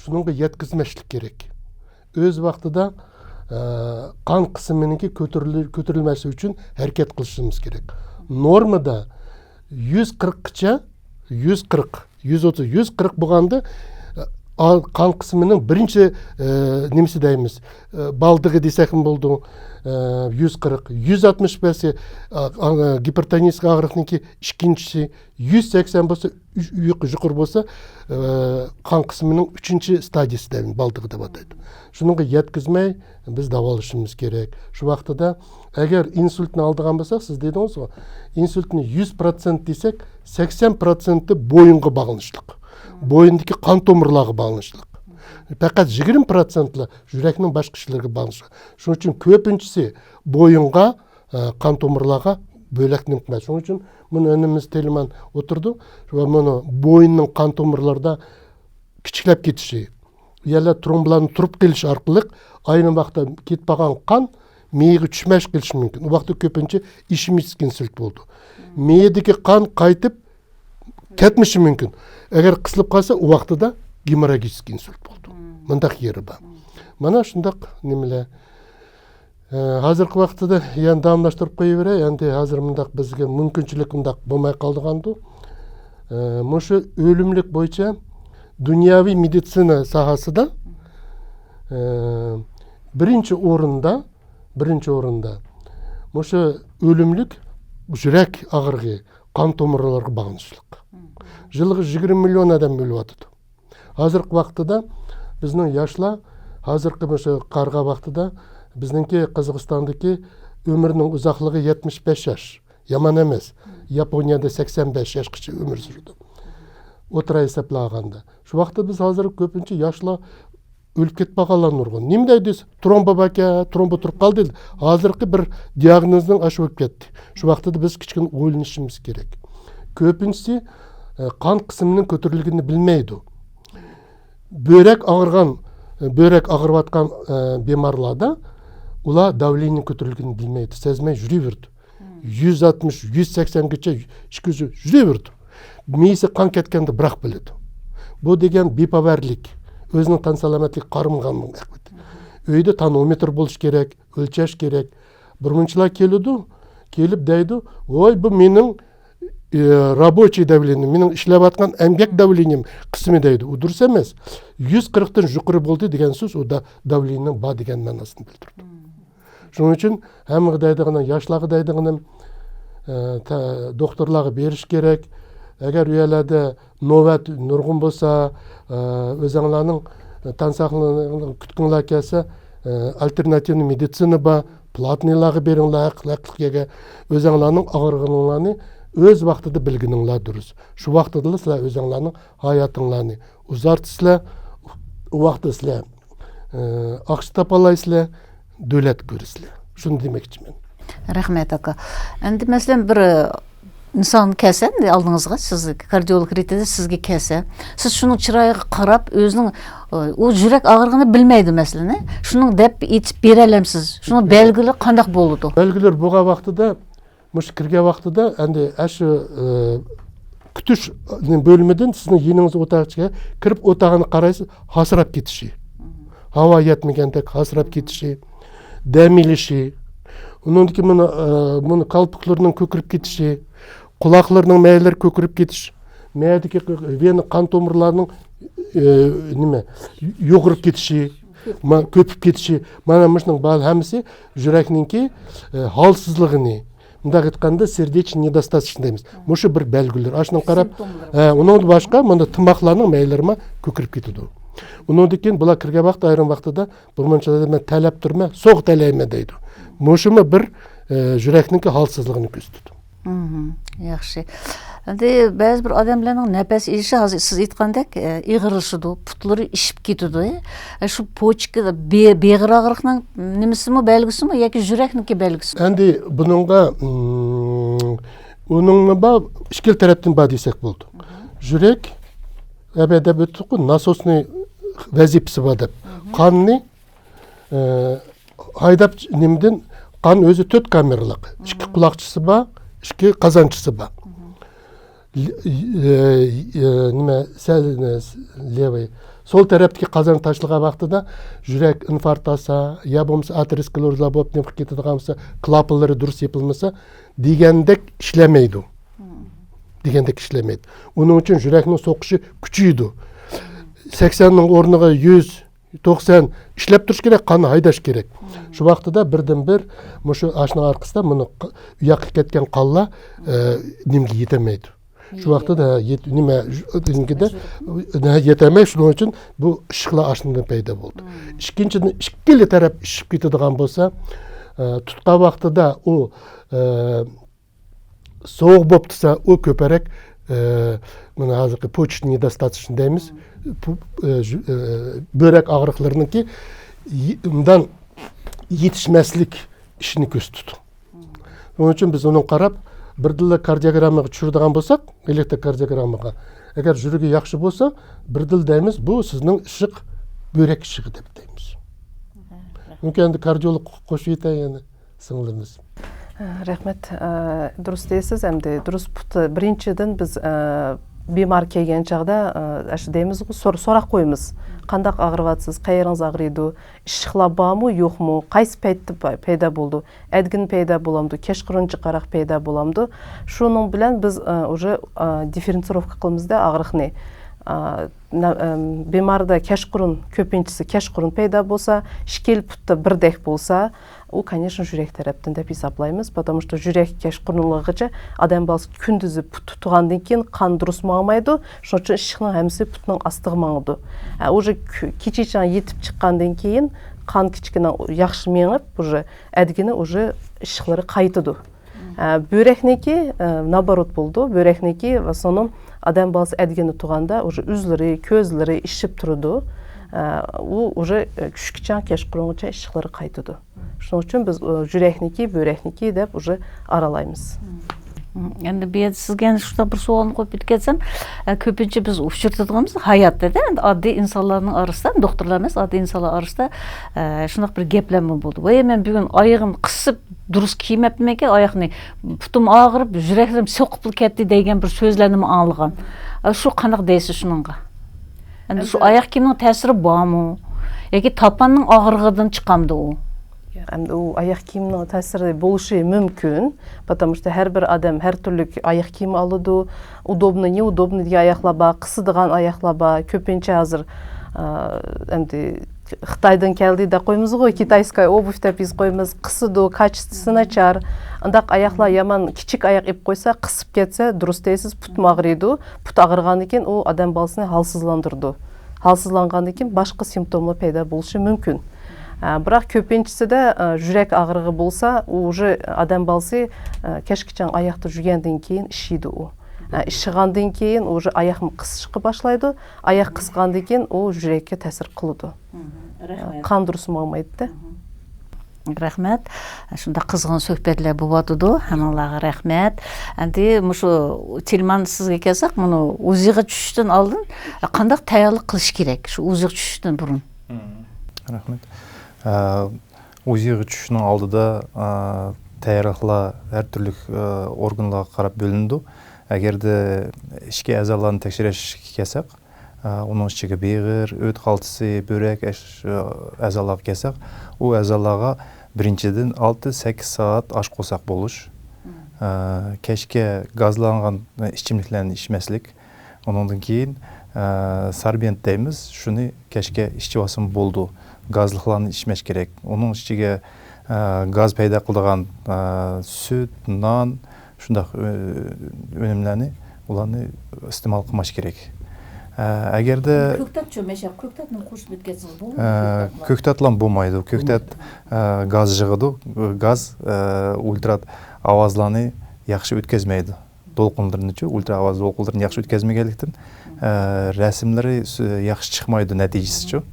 шыныңға еткізмешілік керек. Өз вақтыда қан қысымыныңки көтерілмәсі үшін әрекет қылышымыз керек. Нормада 140-ша, 130-140 болғанды қан қысымының бірінші немесе дәйміз, балдығы десекім болды 140, 165 гипертонический ағырықныңки ішкеншісі, 180 болса, жұқыр болса, қан қысымының үшінші стадиясы дәйміз, балдығы деп атайды. Шыныңға еткізмей, біз давалышымыз керек. Шу вақтыда, әгер инсультін алдыған болсақ, сіз дедіңіз ғой, инсультіні 100% десек, 80% бойынғы бағынышлық. Бойындaki қан томырлағы бағынышлық. Пәкәт 20% жүрекнің башқышылығы бағынышлық. Шының үшін көпіншісі бойынға қан томырлаға бөләктің кімәді. Шының үшін мұны өніміз телеман отырды. Мұны бойынның қан томырларда кішікләп кетіші. Елі тромбыларын тұрып келіші арқылық, айны вақта кетпаған қан мейігі түшмәш келіші мүмкін. Ол вақта көпінші ишемический инсульт болды. Мейедегі қан қайтып кетмеші мүмкін. Әгер қысылып қалса, о вақтыда геморрагический инсульт болды. Мұндақ ері ба. Мана шындақ немелі. Қазіргі вақтыда ян дамдаштырып қойы бере, әнде қазір мұндақ бізге мүмкіншілік мұндақ болмай қалдығанды. Мұшы өлімлік бойынша дүнияви медицина сағасыда бірінші орында мұшы өлімлік жүрек ағырғы қан томырларға бағынышлық. Жылғы 20 миллион адам өліп атыды. Қазіргі вақтыда біздің яшла, қазіргі қарға вақтыда біздіңке Қазақстандығы өмірінің ұзақлығы 75 яш. Яман емес. Японияда 85 яшқышы өмір сүрді. Отыра есеплағанда. Шу вақытта біз қазір көпінші яшла өліп кетіп қалған нұрғын. Немде десе, тромба бәке, тромба тұрып қалды деді. Азырқы бір диагнозның ашы өп кетті. Шу вақтыда біз кішкен ойлынышымыз керек. Көпіншісі қан қысымының көтерілгенін білмейді. Бөрек ағырып атқан бемарларда ула давление көтерілгенін білмейді. Сезмей жүре берді. 160, 180-гече жүре берді. Мейісі қан кеткенді бірақ біледі. Бұл деген бипаварлик. Өзінің тан саламатлық қарымғанның. Өйді тонометр болыш керек, өлчеш керек. Бұрмыншылар келіп дейді, ой, бұл менің рабочий давлением, менің ішлеп атқан әмгек давлением қысымы дейді. О, дұрыс емес. 140-тан жүқірі болды деген сөз, о да давлениенің ба деген мәнасын білдірді. Шының үшін, әмі дайдығынан, яшлағы дайдығынан докторлағы беріш керек. Әгер үйеләді новәт нұрғын болса, өзіңланың тансақлының күткіңлі кәсі, альтернативный медицина ба, платныйлағы беріңлі әқліқліге, өзіңланың ағырғынланы өз вақтыды білгініңлі дұрыс. Шу вақтыдылы сілі өзіңланың hayatыңланы ұзарты сілі, уақты сілі ақшы тапалай сілі, дөлет көрі сілі. Шуны демекші мен. Рахмет, ака. Әнді мәселен бір insan kese, aldığınızda siz kardiyolog ретінде sizge kese, siz şunu çırayı qarab, özünün o jürek ağırlığını bilmeydi mesela. Şunun dep içip berelemsiz. Şunun belgili qandaq boludu. Belgiler buğa vaqtida, muş kirge vaqtida, endi aşı kütüş bölümüden sizin yeniniz otaqçıga kirip otağını qaraysiz, hasırap ketişi. Hava yetmegендek hasırap ketişi, dämilişi. Onun ki bunu kalpıklarının kökürüp ketişi. Kulaklarının meyler kökürüp ketiş. Meydeki vena kan tomurlarının yoğurup ketişi, köpüp ketişi. Mana mышның бал hamısı yürekninki halsızlığını. Munda aytkanda сердечный недостаточный дейміз. Мушу bir belgiler. Ашынан қарап, onun başka мында тымақларның мейлеріма көкіріп кетеді. Onun keyin bular kirgan vaqt ayrim vaqtida burmanchada men talab turma, so'q talayma deydi. Muşumu bir yürekninki halsızlığını gösterdi. Yaxşı. Endi ba'zi bir odamlarning nafas ilishi hozir siz aytgandek ig'irishidi, putlari ishib ketadi. Shu pochka beg'ir og'riqning nimasimi belgisimi yoki yurakniki belgisi? Endi buningga uningni ba ikki tarafdan ba desak bo'ldi. Yurak abada o'tib nasosni vazifasi bor deb. Qonni haydab nimdan qon o'zi 4 kameralik. Ikki quloqchisi bor, ikki qazonchisi bor. Nima sal levay sol tarafdagi qazon tashligan vaqtida yurak infarkt olsa, yo bo'lmasa aterosklerozlar bo'lib nima ketadigan bo'lsa, klapanlari durust yopilmasa degandek ishlamaydi. Uning uchun yurakning so'qishi kuchaydi. 80 ning o'rniga 190 ishlab turish kerak, qonni haydash kerak. Shu vaqtida birdan-bir mushu ashning orqasida buni uyoqqa ketgan qonlar nimga yetamaydi. Shu vaqtida nima dengida yetamay, shuning uchun bu ishqlar ashundan paydo bo'ldi. Ikkinchidan ikkili taraf ishib ketadigan bo'lsa, tutgan vaqtida u sovuq bo'lib tursa, u ko'parak mana hozirgi почечный недостаточный deymiz. Börek ağrıqlarınınki undan yetişmeslik işini gösterdi. Onun için biz onun qarab birdilla kardiogrammaga tushiradigan bo'lsak, elektrokardiogrammaga, agar yuragi yaxshi bo'lsa, birdil deymiz, bu sizning ishiq börek ishig'i deb deymiz. Mumkin endi kardiolog qo'shib aytay yana singlimiz. Rahmat, durust deysiz, endi durust birinchidan biz bemar kelgan chaqda deymiz, so'roq qo'yamiz. Qandaq ag'rivatsiz, qayeringiz ag'riydi, ishqlar bormi, yo'qmi, qaysi paytda paydo bo'ldi, adgin paydo bo'lamdi, kechqurunchi qaraq paydo bo'lamdi. Shuning bilan biz уже differensirovka qilamizda ag'riqni. Bemarda kechqurun ko'pinchisi kechqurun paydo bo'lsa, ishkel putda birdek bo'lsa, u конечно yurak tarafdan deb hisoblaymiz, потому что yurak kechqurunligicha odam balasi kunduzi put tutgandan keyin qon durust mangmaydi, shuning uchun ishqning hammasi putning ostiga mangdi. Уже kechgacha yetib chiqqandan keyin qon kichkina yaxshi mengib, уже adgini уже ishqlari qaytadi. Börekniki nabarot bo'ldi. Börekniki va so'ng odam balasi adgini tug'anda уже uzlari, ko'zlari ishib turdi. у уже күшкічен кешқұрыңғыча ішқылары қайтыды. Шуның үшін біз жүрекнікі, бөрекнікі деп уже аралаймыз. Енді мен сізге шуда бір суалын қойып кетсем, көпінше біз ұшыртыдығымыз хаятта да, адди инсанларның арасында, докторлар емес, адди инсанлар арасында шунақ бір гепләме болды. Ой, мен бүгін аяғым қысып, дұрыс киемеппін екен, аяқны пұтым ağrып, жүрегім соқып кетті деген бір сөзлерім алған. Шу қанақ дейсіз шуныңға? Енді шу аяқ киімнің тәсірі бар ма? Яки тапанның ağrығыдан чықамды о? Аяқ киімнің тәсірі болушы мүмкін, потому что әрбір адам әр түрлі аяқ киім алуды, удобны, неудобны деген аяқлаба, қысыдыған аяқлаба, көпінше азыр Қытайдан келді де қоймыз ғой, китайская обувь деп біз қоймыз, қысыды, качествосы начар. Андақ аяқла яман кичік аяқ еп қойса, қысып кетсе, дұрыс дейсіз, пұт мағырыйды, пұт ағырған екен, ол адам балысыны халсызландырды. Халсызланған екен, башқа симптомлы пайда болушы мүмкін. Бірақ көпенчісі де жүрек ағырығы болса, уже адам балсы кешкічен аяқты жүргенден кейін ішейді о. Ішіғанден кейін уже аяқым қысышқы башлайды, аяқ қысқанден кейін ол жүрекке тәсір қылыды. Қан дұрысы мағмайды. Рахмет. Шында қызғын сөhbetler болатыды. Хамалаға рахмет. Әнді мұшу Тельман сізге келсек, мұны узиға түштен алдын, қандақ таялық қылыш керек, шу узиға түштен бұрын? Рахмет. Узиға түшінің алдыда тәйірақла әртүрлік органлаға қарап бөлінді. Әгерді ішке әзаларын тәкшіреш кесек, оның ішіге бейгір, өт қалтысы, бөрек әзалаға кесек, о әзалаға біріншеден 6-8 саат аш қосақ болуш. Кешке газланған ішчімліклерін ішмәсілік. Оныңдың кейін сарбент дейміз, шыны кешке ішчівасым болды. Газлықларын ішмәш керек. Оның ішіге газ пайда қылдыған сүт, нан, шындақ өнімләні, оланы істемал қымаш керек. Әгерді... Көктат чөмешек, көктатын қош біткетсіз бұл ма? Көктатлан болмайды. Көктат газ жығыды, газ ультрат авазланы яқшы өткезмейді. Долқындырын үші, ультра аваз долқындырын яқшы өткезмегеліктін, рәсімлері яқшы шықмайды нәтижесі үші.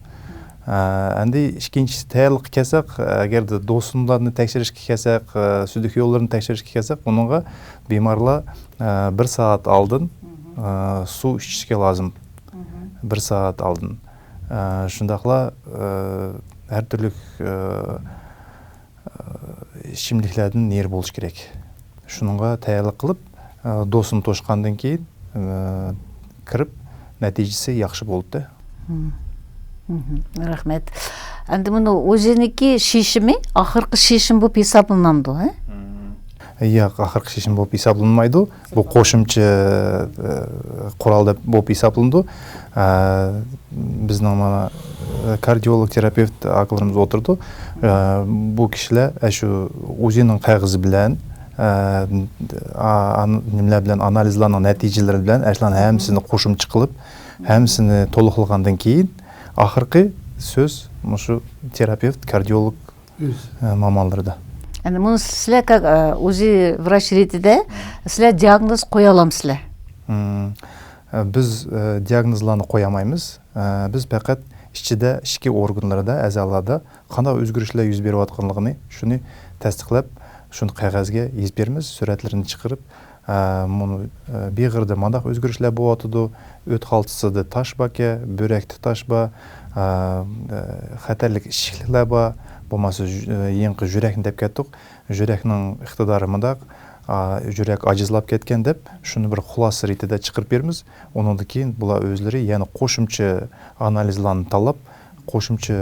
Әнді ішкеншісі тәйірлік кесек, әгерді досындарын тәкшірішкі кесек, сүдік yollarını тәкшірішкі кесек, оныңға беймарла 1 саат алдын су ішішке лазым. 1 саат алдын. Шындақла әр түрлік ішімліклердің нер болыш керек. Шыныңға тәйірлік қылып, досын тошқандың кейін кіріп, нәтижесі яқшы болды. Рахмет. Әнді мұны өзенікі шешімі, ақырқы шешім болып есапланамды, ә? Ақырқы шешім болып есапланмайды. Бұл қошымчы құралда болып есапланды. Біздің кардиолог, терапевт ақылырымыз отырды. Бұл кішілер әшу өзенің қайғызы білән, анализларының нәтижелері білән, әшлан әмсіні қошымчы қылып, әмсіні толықылғандың кейін, ақырқы сөз мұшы терапевт, кардиолог мамаларда. Әнді мұны сілі, как өзі врач ретіде, сілі диагноз қоя аламсілі? Біз диагнозланы қоямаймыз. Біз пәкәт ішкі органларда, әзалада қандай өзгерішлер жүз беріп атқанлығыны шыны тәстіқләп, шыны қағазге езберміз, сүрәтлерін шығырып, мұны бейғірді мандақ өзгерішлер болатыды, өт қалтысыды таш бәке, бөректі таш ба, қатарлық ішіклер ба, болмасы еңқі жүрекін деп кеттік. Жүрекінің иқтидары мандақ, жүрек ажызлап кеткен деп, шыны бір құласы ретіде шығырып берміз. Оныңды кейін бұла өзлері, яны қошымчы анализларын талап, қошымчы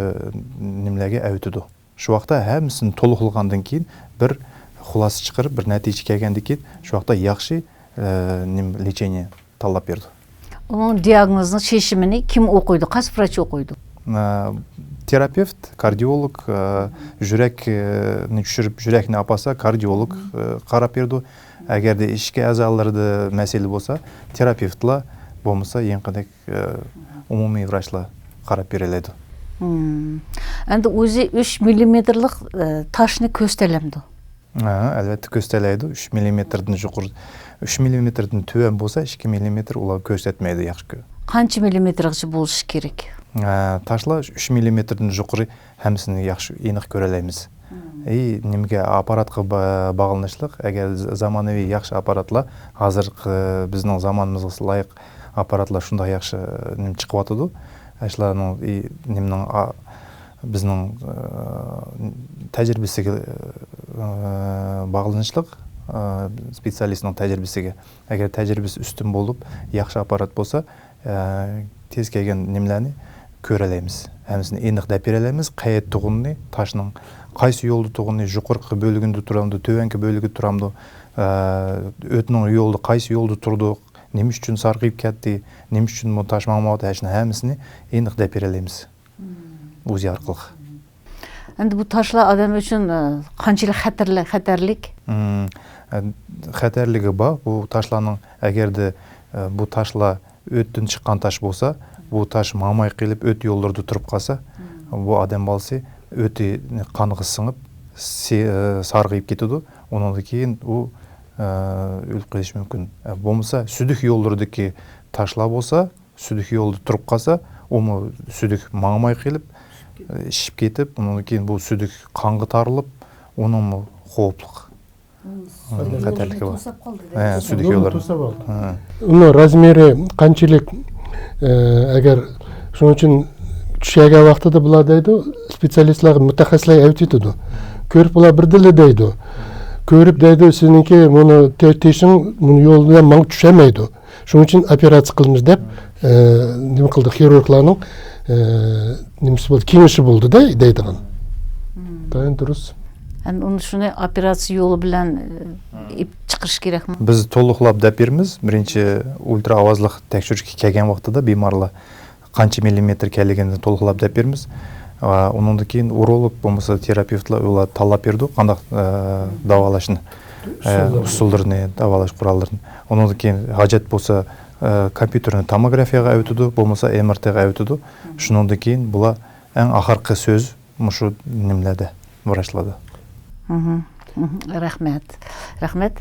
немлеге әуітіді. Шу вақта әмісін толықылғандың кейін бір құласы шығырып, бір нәтиже келгенде кейін, шу вақта яқшы лечение талап берді. Оның диагнозының шешіміне кім оқойды? Қас врач оқойды? Терапевт, кардиолог, жүрекні түшіріп, жүрекні апаса, кардиолог қарап берді. Әгерде ішкі әзаларды мәселе болса, терапевтла болмаса, ең қадек умуми врачла қарап береледі. Әнді өзі 3 миллиметрлік ташыны көстелемді? Әлбәтті көстелейді. 3 миллиметрдің жұқыр, 3 миллиметрдің төен болса, 2 миллиметр олар көстетмейді яқшы кө. Қанчы миллиметрғысы болышы керек? ташла 3 миллиметрден жуқыры һәмсін яқшы еніқ көрелейміз. Немге аппаратқа бағылнышлық, әгер заманауи яқшы аппаратла, қазір біздің заманымызға лайық аппаратла шунда яқшы чықып атыды. Әшланың немнің біздің тәжірибесіге бағылнышлық, специалистінің тәжірибесіге. Әгер тәжірибесі үстін болып, яқшы аппарат болса, тез келген немләні көрелейміз. Әмісін еніқ дәперелейміз, қайет тұғынны, ташының қайсы yoldu тұғынны, жұқырқы бөлігінді тұрамды, төвенкі бөлігі тұрамды, өтінің yoldu, қайсы yoldu тұрды, неміш үшін сарғып кәтті, неміш үшін таш маңмауды әшіні әмісіні еніқ дәперелейміз. Өзі арқылық. Әнді бұл ташла адам үшін қаншылық хәтерлік? Хәтерлігі ба, бұл ташланың әгерді бұл ташла өттін шыққан таш болса, бұл таш мамай қиліп өт yolдарды тұрып қалса, бұл адам балсы өте қанығы сыңып, сарғайып кетеді. Онан кейін ол өліп қалышы мүмкін. Болмаса, сүдік yolдардыки ташла болса, сүдік yolды тұрып қалса, оны сүдік мамай қиліп, ішіп кетіп, онан кейін бұл сүдік қанғы тарылып, оның қоуыплық. Қатерлігі бар. Сүдік yolдар. Оның размері қаншылық, әгер шының үшін түшәге вақтыда бұла дейді, специалистлағы мұтақасылай әутетіді. Көріп бұла бірділі дейді. Көріп дейді, сізінке мұны тешін, мұны yolдан маң түшәмейді. Шының үшін операция қылмыз деп, нем қылды, хирургларның немесі болды, кеңіші болды дейдіған. Дайын дұрыс. Оның үшін операция yolu білән чықырыш керек ме? Біз толықлап дәперіміз, бірінші ультра авазлық тәкшүрішке кәген вақтыда беймарлы қанша миллиметр кәлегенді толықлап дәперіміз. Оныңды кейін уролог, болмаса терапевтлар олар талап берді, қандақ давалашын, ұсылдырыны, давалаш құралдырын. Оныңды кейін ғажет болса компьютерні томографияға әуітіді, болмаса МРТ-ға әуітіді. Шыныңды кейін бұла әң ақарқы сөз мұшы немледі, мұрашлады. Рахмет. Рахмет.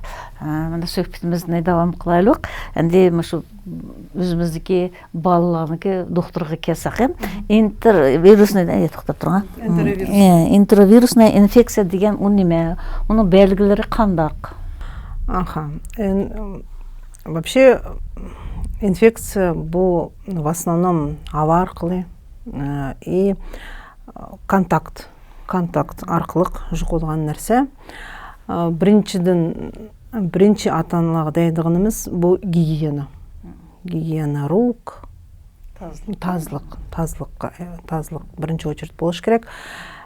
Мына сөhbetimizni davam qılayıq. Әнде мұшы өзіміздікі балаларынікі докторға келсақ, интервирусный интервирусная инфекция деген он неме? Оның белгілері қандақ? Вообще инфекция бұл в основном ауа арқылы и контакт арқылық жұқылған нәрсе. Бірінші атанлығы дайдығынымыз бұл гигиена. Гигиена рук, тазлық бірінші очередь болыш керек.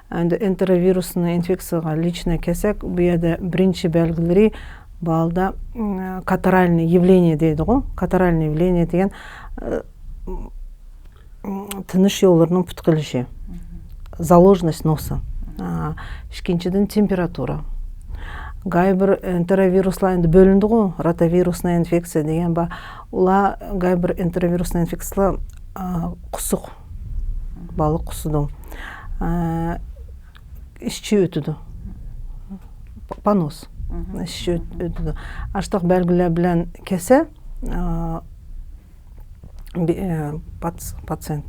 Энтеровирусный инфекцияға лично кесек, бұл бірінші белгілері балда катаральный явление дейді ғой. Катаральный явление деген тыныш жолдарының пүткіліші. Заложенность носа. Шкенчеден температура. Гайбір энтеровируслар енді бөлінді ғой, ротавирусная инфекция деген ба, ола гайбір энтеровирусная инфекциялар құсық, балық құсыды. Ішчі өтіді. Панос. Ішчі өтіді. Аштық бәлгілер білән кесе, пациент,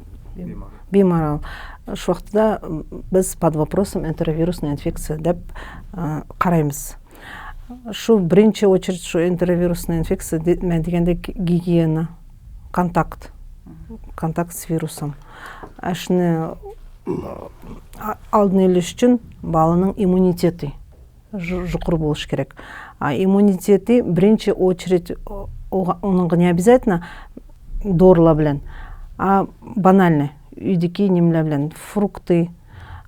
беймарал. Шуақтыда біз под вопросом энтеровирусная инфекция деп қараймыз. Шу бірінші очередь шу энтеровирусная инфекция дегенде гигиена, контакт с вирусом. Әшіні алдын елеш үшін балының иммунитеті жұқыр болыш керек. Иммунитеті бірінші очередь оның не обязательно дорла білен, а банальный. Үйдекі немлі білен фрукты,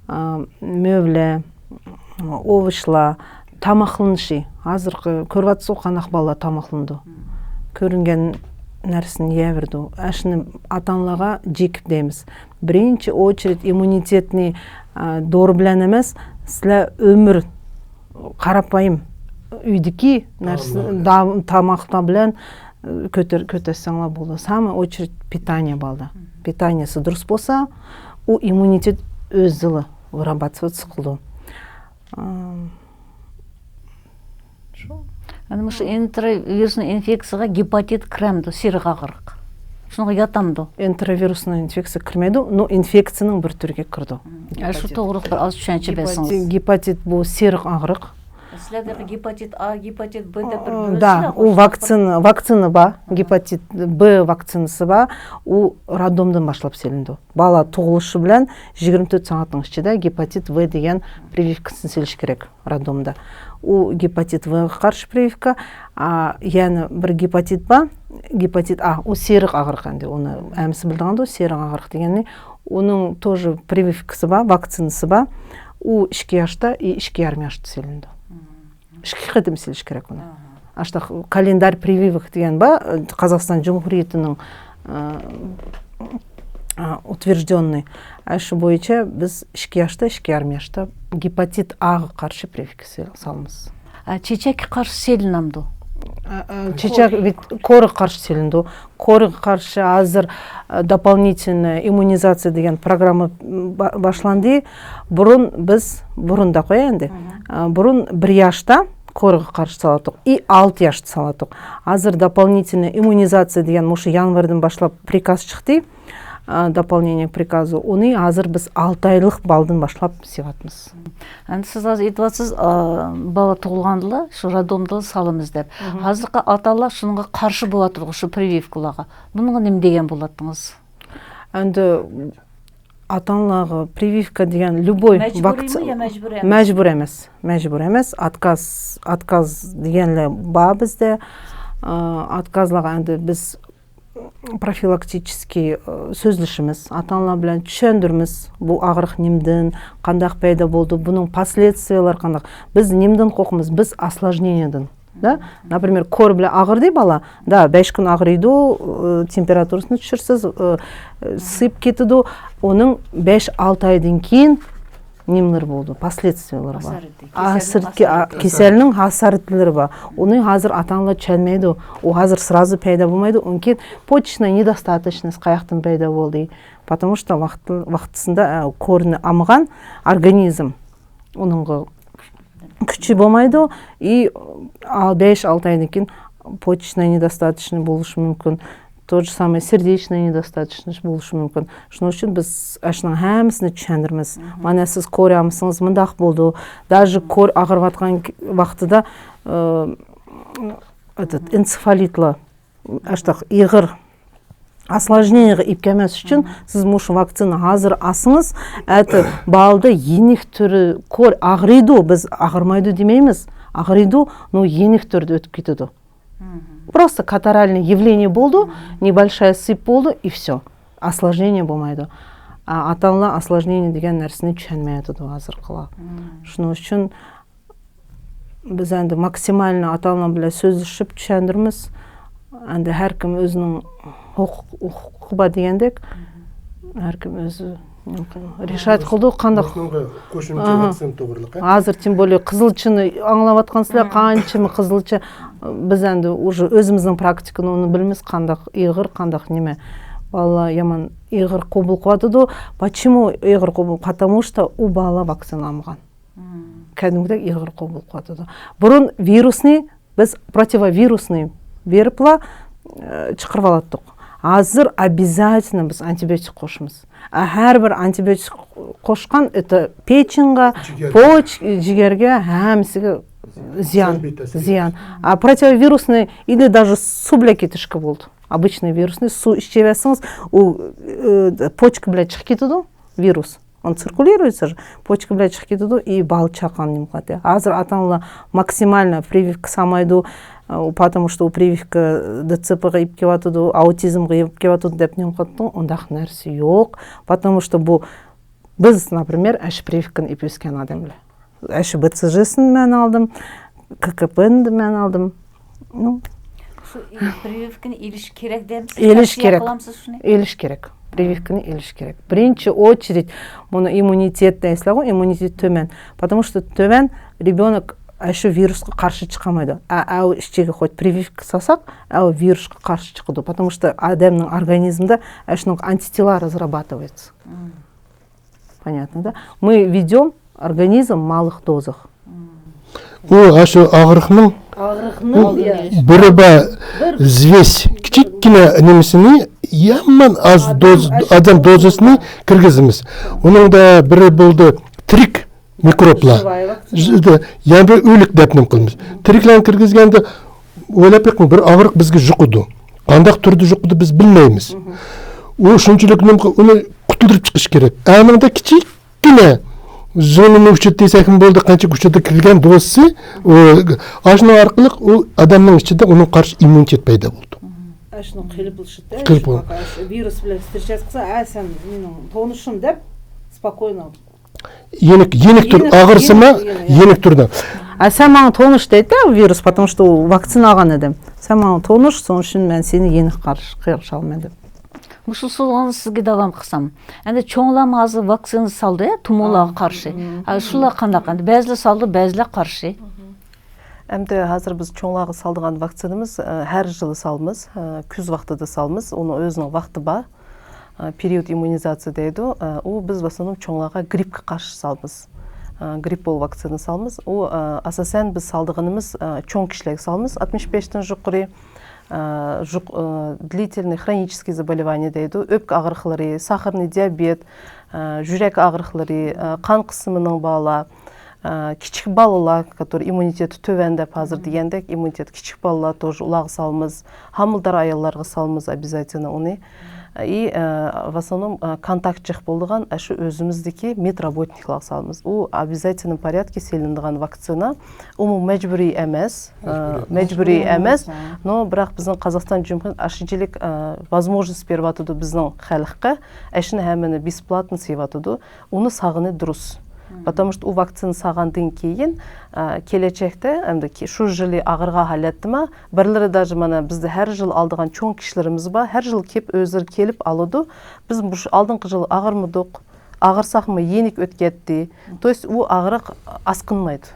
мөвлі, овышла, тамақлынышы. Азырқы көрватсы қанақ бала тамақлынды. Көрінген нәрсін евірді. Әшіні атанлаға жекіп дейміз. Бірінші очередь иммунитетіне доры білен емес, сілі өмір қарапайым үйдекі нәрсін тамақта білен көтесіңла болды. Самый очередь питание болды. Питаниесі дұрыс болса, у иммунитет өз жылы вырабатывать қылды. Энтеровирусный инфекцияға гепатит кремді, сиріға қырық. Шуңа ятамды. Энтеровирусный инфекция кірмеді, но инфекцияның бір түрге кірді. Шу тоғрық бір аз түшенші бәсіңіз. Гепатит бұл серік ағырық. Сілердегі гепатит А, гепатит Б деп бір Да, у вакцина ба, гепатит Б вакцинасы ба, у роддомдан башлап селінді. Бала туғылышы білән 24 сағаттың ішінде гепатит В деген прививкасын селіш керек роддомда. У гепатит В қаршы прививка, яғни бір гепатит ба, гепатит А, у серік ағырық әнде, оны әмісі білдіғанды, серік ағырық дегенне, оның тоже прививкасы ба, вакцинасы ба, у 2 яшта и 2 ярым яшта селінді. 2 қадым селіш керек оны. Аштақ календарь прививок деген ба, Қазақстан Жұмхуриетінің утвержденный. Әші бойынша біз 2 яшта, 2 ярым яшта гепатит Аға қаршы прививка салымыз. Чечек қаршы селінамды? Чечек коры қаршы селінді. Коры қаршы азыр дополнительная иммунизация деген программа башланды. Бұрында қоянды. Бұрын 1 яшта корыға қаршы салатық и 6 яшты салатық. Азыр дополнительная иммунизация деген мұшы январдан башлап приказ шықты, дополнение приказу. Оны азыр біз 6 айлық балдың башлап севатымыз. Сіз аз етіватсыз бала тұғылғандылы, шу роддомды салымыз деп. Азырға аталар шынға қаршы болатыр, шу прививкалаға. Бұныңа нем деген болаттыңыз? Әнді ата-аналарға прививка деген любой вакцина мәжбүр емес. Отказ дегенле ба бізде. Отказлаға әнді біз профилактический сөзлішіміз, ата-аналар білән түшендірміз, бұл ағырық немден, қандақ пайда болды, бұның последствиялар қандақ. Біз немден қоқымыз, біз осложнениеден. Да? Например, кор біле ағырды бала, да, 5 күн ағырыйды, температурасыны түшірсіз, сып кетіді, оның 5-6 айдың кейін немлер болды, последствиялар бар. Кеселінің асарыттылары бар. Оны hazır ата-аналар чәлмейді, о hazır сразу пайда болмайды, онкен почечная недостаточность қаяқтың пайда болды. Потому что вақтысында корны амыған организм, оның күші болмайды, и 5-6 айдан кейін почечная недостаточность болушы мүмкін. То же самое сердечная недостаточность болушы мүмкін. Шуның үшін біз ашының әмісіні түшендірміз. Мана сіз көремісіңіз, мындақ болды. Даже көр ағырватқан вақтыда энцефалитлы, аштақ иғыр осложнениеға ипкемес үшін сіз мұшы вакцина азыр асыңыз, әті балды енек түрі көр ағырыйды, біз ағырмайды демейміз. Ағырыйды, но енек түрді өтіп кетеді. Просто катаральное явление болды, небольшая сыпь болды, и все. Осложнение болмайды. Ата-аналар осложнение деген нәрсені түшенмейді азыр қыла. Шуның үшін біз әнді максимально ата-аналар біле сөзішіп түшендірміз. Әнді әркім өзінің құқы бар дегендек, әркім өзі решать қылды қандақ. Азыр тем более қызылчыны аңлаватқансыздар, қаншымы қызылчы біз әнді уже өзіміздің практиканы оны білміз, қандақ иғыр, қандақ неме. Бала яман иғыр қобыл қуатыды. Почему иғыр қобыл? Потому что у бала вакциналамаған. Кәдімгідек иғыр қобыл қуатыды. Бұрын вирусный, біз противовирусный беріпла чықырып алаттық. Азыр обязательно біз антибиотик қошымыз. Әрбір антибиотик қошқан, это печенға, жігерге, әмісіге зиян. А противовирусный или даже субля кетішкі болды. Обычный вирусный су ішчевесіңіз, почка біле чық кетеді, вирус. Он циркулируется же, почка біле чық кетеді, и бал чақан немқаты. Азыр ата-аналар максимально прививка самайды, потому что у прививка ДЦП-ға еп кеватыды, аутизмға еп кеватыды деп немқаты, ондақ нәрсе жоқ. Потому что біз, например, әші прививканы еп өскен адамлы. Әші БЦЖ-сін мен алдым, ККП-ні мен алдым. Прививканы еліш керек дейміз? Еліш керек. Еліш керек. Прививканы еліш керек. Бірінші очередь, мұны иммунитет дәйсілі ғой, иммунитет төмен. Потому что төмен ребенок әші вирусқа қаршы шықамайды. Әу іштегі хоть прививка сасақ, әу вирусқа қаршы шықыды. Потому что адамның организмда әшінің антитела разрабатывается. Понятно, да? Мы ведем организм в малых дозах. Ашу ағырықның бірі ба звесь кішіккені немесіне яман аз адам дозасын кіргізіміз. Оның да бірі болды трик микроплар. Яңбір өлік дәпнім қылмыз. Триклан кіргізгенді ойлап еқін бір ағырық бізге жұқыды. Қандақ түрді жұқыды біз білмейміз. О шыншылық оны құтылдырып шығыш керек. Әніңді кішкене зонын үшет дейсәкім болды, қанчық үшеті кірген досы, ашының арқылық ол адамның ішінде оның қаршы иммунитет пайда болды. Ашының қиліп ұлшытты, вирус білен встречаться қылса, сән менің тонышым деп, спокойно. Енік түр ағырсы ма? Енік түрді. Сән маған тоныш дейді, вирус, потому что вакцина алған едім. Сән маған тоныш, соның үшін мен сені енік қиғыш алмадым. Мұшыл сұлғаны сізге дағам қысам. Әнді чоңлам азы вакцина салды, тұмылаға қаршы. Шұла қандақ, бәзілі салды, бәзілі қаршы. Әмді қазір біз чоңлағы салдыған вакцинамыз әр жылы салмыз, күз вақтыда салмыз, оның өзінің вақты ба, период иммунизация дейді. Ол біз в основном чоңлаға гриппке қаршы салмыз. Грипп бол вакцина салмыз. Ол асасен біз салдығынымыз чоң кішілік салмыз, 65-тен жұқыры. Длительный хронический заболевания дейді, өпк ағырықлары, сахарный диабет, жүрек ағырықлары, қан қысымының бала, кичік балалар, который иммунитеті төвенде қазір дегендек, иммунитет кичік балалар тоже улағы салмыз, хамылдар аялларға салмыз обязательно оны. И в основном контакт жық болдыған әші өзіміздекі медработниклар салмыз. Ол обязательном порядке селіндіған вакцина. Ол мәжбүри әмәс, но бірақ біздің Қазақстан жүмхін ашынчелік возможность берватыды біздің қалыққа, әшіні әміні бесплатны севатыды, оны сағыны дұрыс. Потому что у вакцина сағандың кейін келечекте, шу жылы ағырға халетті ма, бірлері даже мана бізді әр жыл алдыған чоң кішілеріміз ба, әр жыл кеп өзір келіп алуды, біз алдыңғы жыл ағырмыдық, ағырсақ мы енік өткетті, то есть ол ағырық асқынмайды.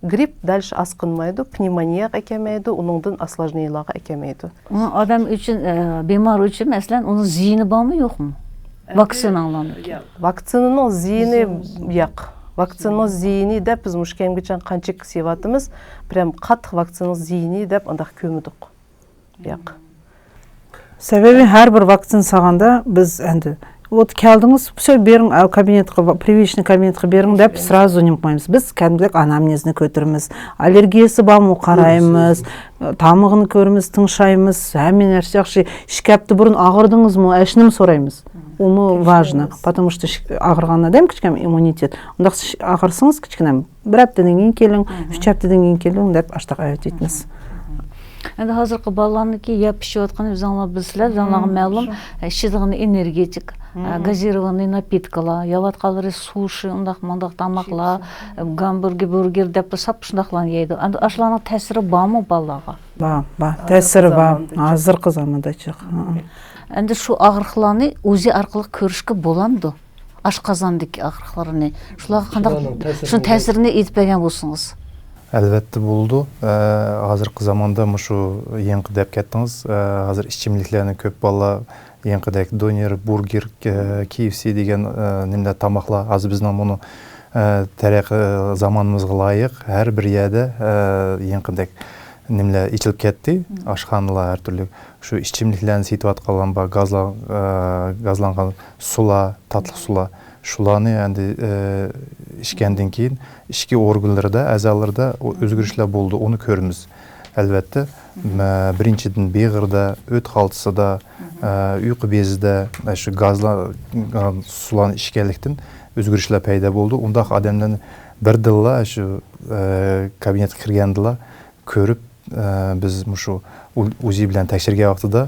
Грипп дальше асқынмайды, пневмонияға әкемейді, оныңдың осложненияларға әкемейді. Адам үшін, бемар үшін, мәселен, оның зейіні ба ма, жоқ му? Вакцина аланып. Вакцинаның зейіні яқ. Вакцинаның зейіні деп біз мүшкемгечен қанчық севатымыз, прям қатық вакцинаның зейіні деп андақ көмідік. Яқ. Себебі әр бір вакцина сағанда біз әнді вот келдіңіз, все берің кабинетқа, привычный кабинетқа берің деп сразу немқаймыз. Біз кәдімгілік анамнезіні көтіріміз, аллергиясы бамы қараймыз, тамығыны көріміз, тыңшаймыз, әмен әрсеқші шкәпті бұрын ағырдыңыз мұ, әшінім сораймыз. Ол важно, потому что ағырған адам кішкем иммунитет. Ондақ ағырсыңыз кішкенем, бір әптеден кейін келің, 3 әптеден кейін келің деп аштақ әйет етіңіз. Әнді қазіргі баланы ке я пішіп отқаны заңлар білсілер, заңлағы мәлім, шедіғыны энергетик, газированный напиткала, яватқалары суши, мандақ тамақла, гамбургер, бургер деп сап шындақлан ейді. Әнді ашыланың тәсірі ба му балаға? Ба, тәсірі ба, азырқы заманда чық. Әнді шу ағырқыланы өзе арқылы көрішкі боламды? Ашқазандық ағырқыларыны. Шулаға қандақ шын тәсіріне етпеген болсыңыз? Әлбәтті болды. Қазіргі заманда мұшу ең қыдап кеттіңіз. Қазір ішчемліклеріні көп бала ең қыдап донер, бургер, KFC деген немді тамақла. Аз біздің мұны тәрек заманымызға лайық. Әр бір еді ең қыдап немді ичіліп кетті. Ашқаныла әр түрлі. Шу ішчемліклеріні сейтіп атқалған ба, газланған сула, татлық сула. Шуланы әнді ішкенден кейін, ішкі органларда, әзаларда өзгерішлер болды, оны көріміз. Әлбәтті, біріншіден беғірда, өт қалтысыда, ұйқы безіде, газлан суланы ішкеліктен өзгерішлер пайда болды. Ондақ адамдан бір дылла, кабинет кіргенділа көріп, біз мұшу УЗИ білән тәкшірге вақтыда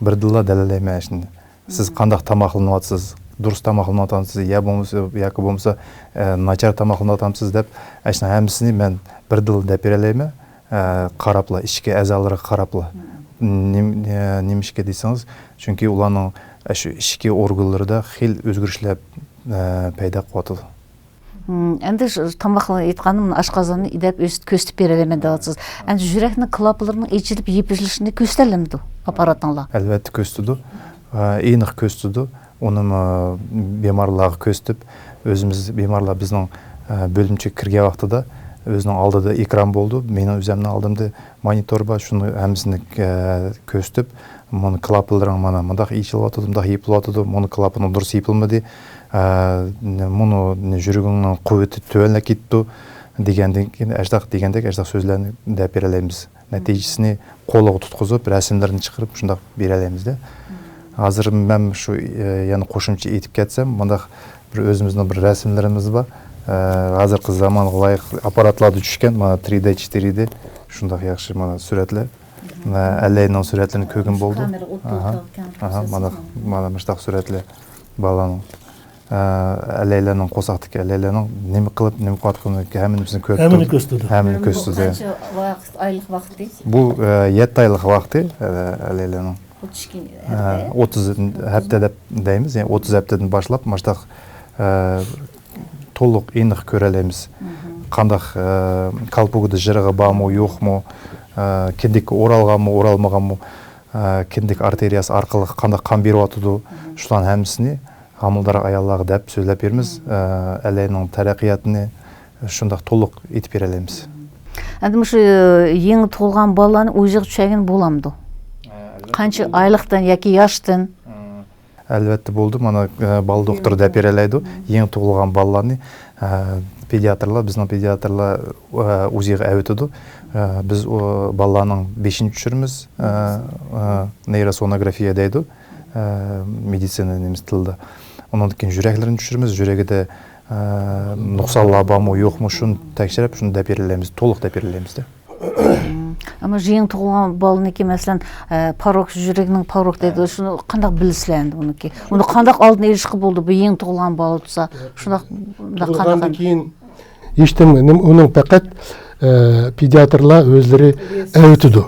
бір дылла дәлелейме әшінде. Сіз қандақ тамақылын ватсыз, дұрыс тамақылын атамсыз, яқы болмаса начар тамақылын атамсыз деп, әшіне әмісіне мен бір дыл деп берелейме, қарапла, ішке әзалары қарапла. Немішке дейсіңіз, чүнки оланың ішке орғыларда хел өзгірішлер пайда қуатыды. Әнді тамақылы етқаным ашқазаны идеп көстіп берелемен дағатсыз. Әнді жүрекінің клапыларының ечіліп епізілішінде көстелемді аппаратыңла? Әлбәтті көстіді, еніқ көстіді. Оның бемарлағы көстіп, өзіміз бемарлар біздің бөлімче кірге вақтыда өзінің алдыда экран болды, менің өзімнің алдымда монитор бар, шуны әмісіні көстіп, мұны клапылдырың мана мындақ ешіліп атыды, мындақ епіліп атыды, мұны клапының дұрыс епілмеді, мұны жүргіңнің қуеті төәліне кетті дегендек сөзлерін дәп берелейміз. Нәтижесіне қолығы тұтқызып, рәсімдерін шығырып, шындақ берелейміз де. Азыр мен шу яны қошымчы етіп кетсем, мындақ бір өзіміздің бір рәсімдеріміз бар. Азырқы заманға лайық аппаратларды түшкен, мана 3D, 4D, шындақ яқшы мана сүретлер. Әлейінің сүретлерін көгін болды. Мана мұштақ сүретлер баланың. Әлейлерінің қосақтық әлейлерінің немі қылып, немі қуатқыны әмін біздің көріп тұр. Әмін көстіді. Қанша айлық вақыт дейсіз? Бұл 7 айлық вақыты әлейлерінің. 30 әптедеп дейміз, 30 әптеден башылап, мұштақ толық енық көрелеміз. Қандақ қалпығыды жырығы ба му, yok mu, кендік оралған му, оралмаған му, кендік артериясы арқылы қандақ қан беру атыды, шулан әмісіне амылдары аяллағы дәп сөйлеп берміз, әлейінің тәрәқиятыны шындақ толық етіп берелеміз. Әдім ұшы еңі толған баланы өзіғ түшәген боламды? Қанша айлықтан, яки яштын? Әлбәтті болды, мана бал доктор дәп берелейді, еңі толған баланы педиатрлар, біздің педиатрлар өзіғ әуітіді. Біз баланың 5-ші түшіріміз, нейросонография дейді, медицина неміз тілді. Онан кейін жүрәклерін түшіріміз, жүрегі де нұқсалла ба му, yok mu, шын тәкшіріп, шын дәп берелеміз, толық дәп берелеміз. Ама жиын тұғылған балын еке, мәселен, парок, жүрегінің парок дейді, шыны қандақ білісіләнді оны ке? Оны қандақ алдын ерішқы болды, бұл ең тұғылған балы тұса, шындақ қандақ кейін ештім, оның пәкәт педиатрлар өзлері әуітіді.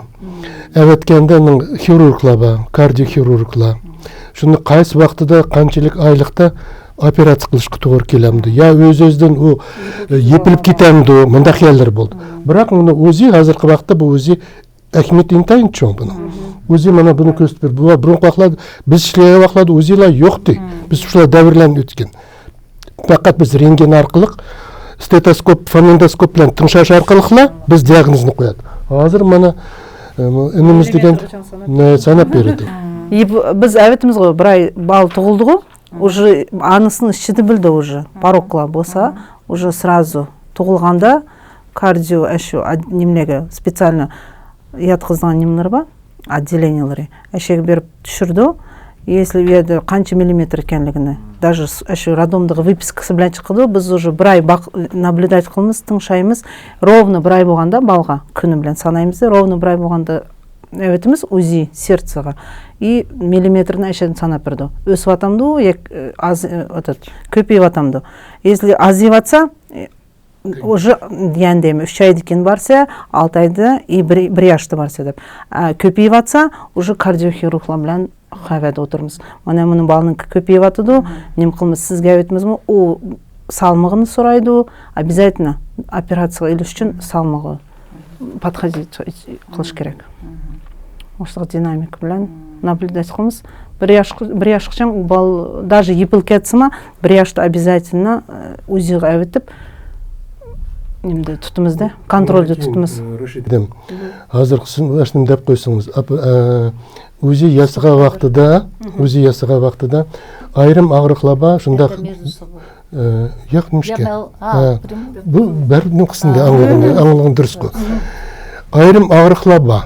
Әвәткенде хирурглар ба, кардиохирурглар. Шуны қайсы вақтыда, қанчылық айлықта операция қылышқы тұғыр келемді. Я өз-өзден епіліп кетемді, мұнда қиялдар болды. Бірақ мұны өзі, қазіргі вақытта бұл өзі әкімет интайын чоң бұны. Өзі мұны бұны көстіп бер. Бұл бұрын қақлады, біз шлеге вақлады, өзілер йоқты. Біз шулар дәвірлән өткен. Фақат біз рентген арқылық, стетоскоп, фонендоскоп білән тыңшаш арқылықла біз диагнозны қояды. Қазір мұны ініміз деген санап береді. Біз әветіміз ғой, бір ай бал тұғылды ғой, уже анысын ішіді білді уже, парокла болса, уже сразу тұғылғанда кардио әшу немлеге специально ятқызған немлер ба, отделениялары, әшеге беріп түшірді, если еді қанша миллиметр екенлігіні, даже әшу роддомдағы выпискасы білән шыққыды, біз уже бір ай наблюдать қылмыз, тыңшаймыз, ровно бір ай болғанда балға күні білән санаймызды, ровно бір ай болғанда әветіміз УЗИ сердцеға и миллиметрін әшедін санап бірді. Өсіп атамды, көпейіп атамды. Если азиып атса, уже дегендейм, 3 айды кен барса, 6 айды и 1 яшты барса деп. Көпейіп атса, уже кардиохирурглар білән қабәді отырмыз. Мана мұның балының көпейіп атыды, нем қылмыз сізге әветіміз мұ, о салмығыны сұрайды, обязательно операцияға елі үшін салмығы подходить қылыш керек. Осыға динамика білән наблюдать қылмыз. Бір яшқышан бал, даже епіл кетсіма, бір яшты обязательно өзіға әветіп, немді тұтымызды, контрольді тұтымыз. Азырқысын әшінің дәп қойсыңыз. Өзі ясыға вақтыда айрым ағырықлаба, шындақ яқ немішке. Бұл бәрінің қысында аңылығын дұрыс қой. Айрым ағырықлаба.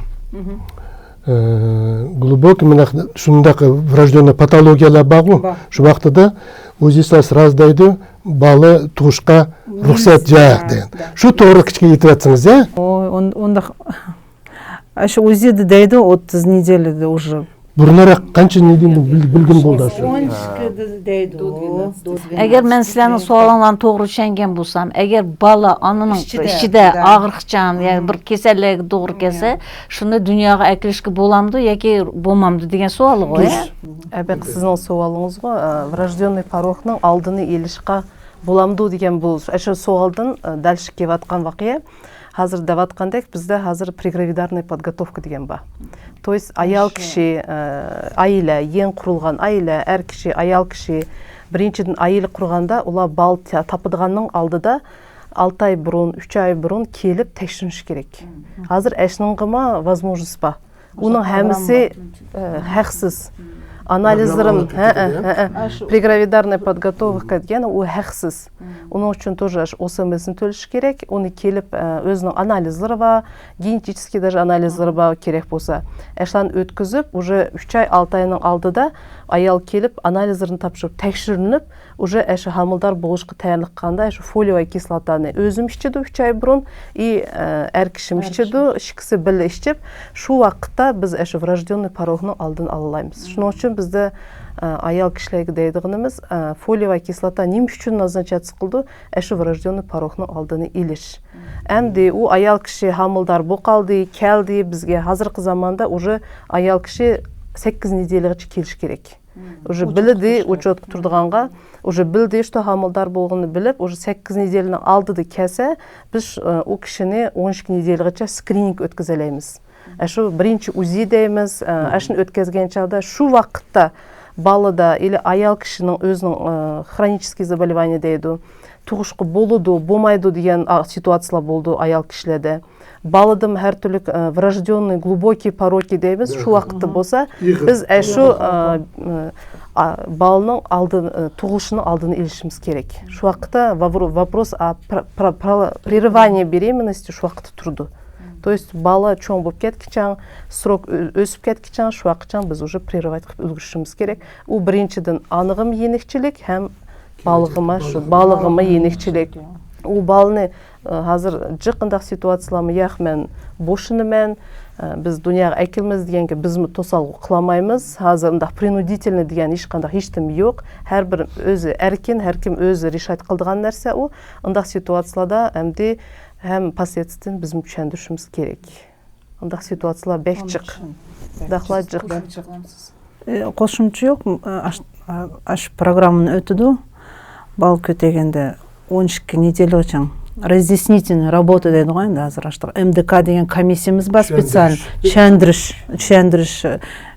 Глубокий шундақ врожденный патологиялар бағу, шу вақтыда өзі раздайды балы туғышқа рұқсат жақ деген. Шу тоғыры кішке етіп атсыңыз, я? Онда өзеді дейді 30 неделеді уже. Бұрынарақ қанша неден білгін болды ашы? Әгер мен сіләнің суалыңлан тоғыры шәнген болсам, әгер бала анының ішіде ағырықчан, бір кеселігі doğru кесе, шыны дүнияға әкілішкі боламды, яки болмамды деген суалы ғой? Әбәк сіздің суалыңыз ғой, врожденный порокның алдыны елішқа боламды деген бұл. Әші суалдың дәлшік кеп атқан вақия. Hazır davatqandek bizde hazır pregravидарный подготовка деген ба. То есть аял киши, айылы, ең құрылған айылы, әр киши, аял киши, біріншіден айылы құрғанда, ола бал тапыдығанның алдыда 6 ай бұрын, 3 ай бұрын келіп текшіріш керек. Азыр әшніңгіма возможность ба. Оның әмісі хақсыз. Анализлерым, прегравидарная подготовка деген ол хақсыз. Оның үшін тоже ОСМС-ін төліш керек. Оны келіп өзінің анализлері ба, генетический даже анализлері ба керек болса. Әшлан өткізіп, уже 3 ай 6 айның алдыда аял келіп анализлерін тапшырып, тәкшірініп, уже әші хамылдар болышқы тәйірлік қанда, әші фолиевая кислотаны өзім ішчеді 3 ай бұрын, әр кішім ішчеді, ішкісі білі ішчеп, шу вақытта біз әші врожденный порогның алдын алалаймыз. Шының үшін бізді аял кішілерге дейдіғініміз, фолиевая кислота нем үшін назначаться қылды, әші врожденный порогның алдыны иліш. Әмді о аял кіші хамылдар боқалды, кәлді, бізге қазіргі заманда уже аял кіші 8 неделіғычы келіш керек. Уже білді, учет тұрдығанға, уже білді, что хамылдар болғаны біліп, уже 8 неделінің алдыды кәсе, біз о кішіне 12 неделіғыча скрининг өткізелейміз. Әші бірінші УЗИ дейміз, әшін өткізген чағда шу вақытта балыда или аял кішінің өзінің хронический заболевание дейді, туғышқы болуды, болмайды деген ситуациялар болды аял кішілерде. Балыдым әр түрлік врожденный глубокий пороки дейміз, шу вақытты болса, біз әшу балының туғышының алдыны елішіміз керек. Шу вақытта вопрос о прерывании беременности шу вақытты тұрды. То есть бала чоң болып кеткічен, срок өсіп кеткічен, шу вақытчан біз уже прерывать үлгішіміз керек. Ол біріншіден анығым енекчілік, әм балығыма енекчілік. Ол балыны hazır жықындақ ситуацияларымы яқ мен бошыны мен біз дүнияға әкелміз дегенге біз тосалғы қыламаймыз. Hazır ындақ принудительный деген ешқандақ ештім жоқ. Әр бір өзі әркен, әркім өзі решать қылдыған нәрсе о. Ындақ ситуацияларда әмде әм последствиен біз түшендіршіміз керек. Ындақ ситуациялар бәк жық. Дақлай жық. Қосымчы жоқ, аш программаны өтіду. Бал көтегенде 12 неделі өтен разъяснительная работа дейді ғой енді азыр аштық. МДК деген комиссиямыз бар специально. Чәндіріш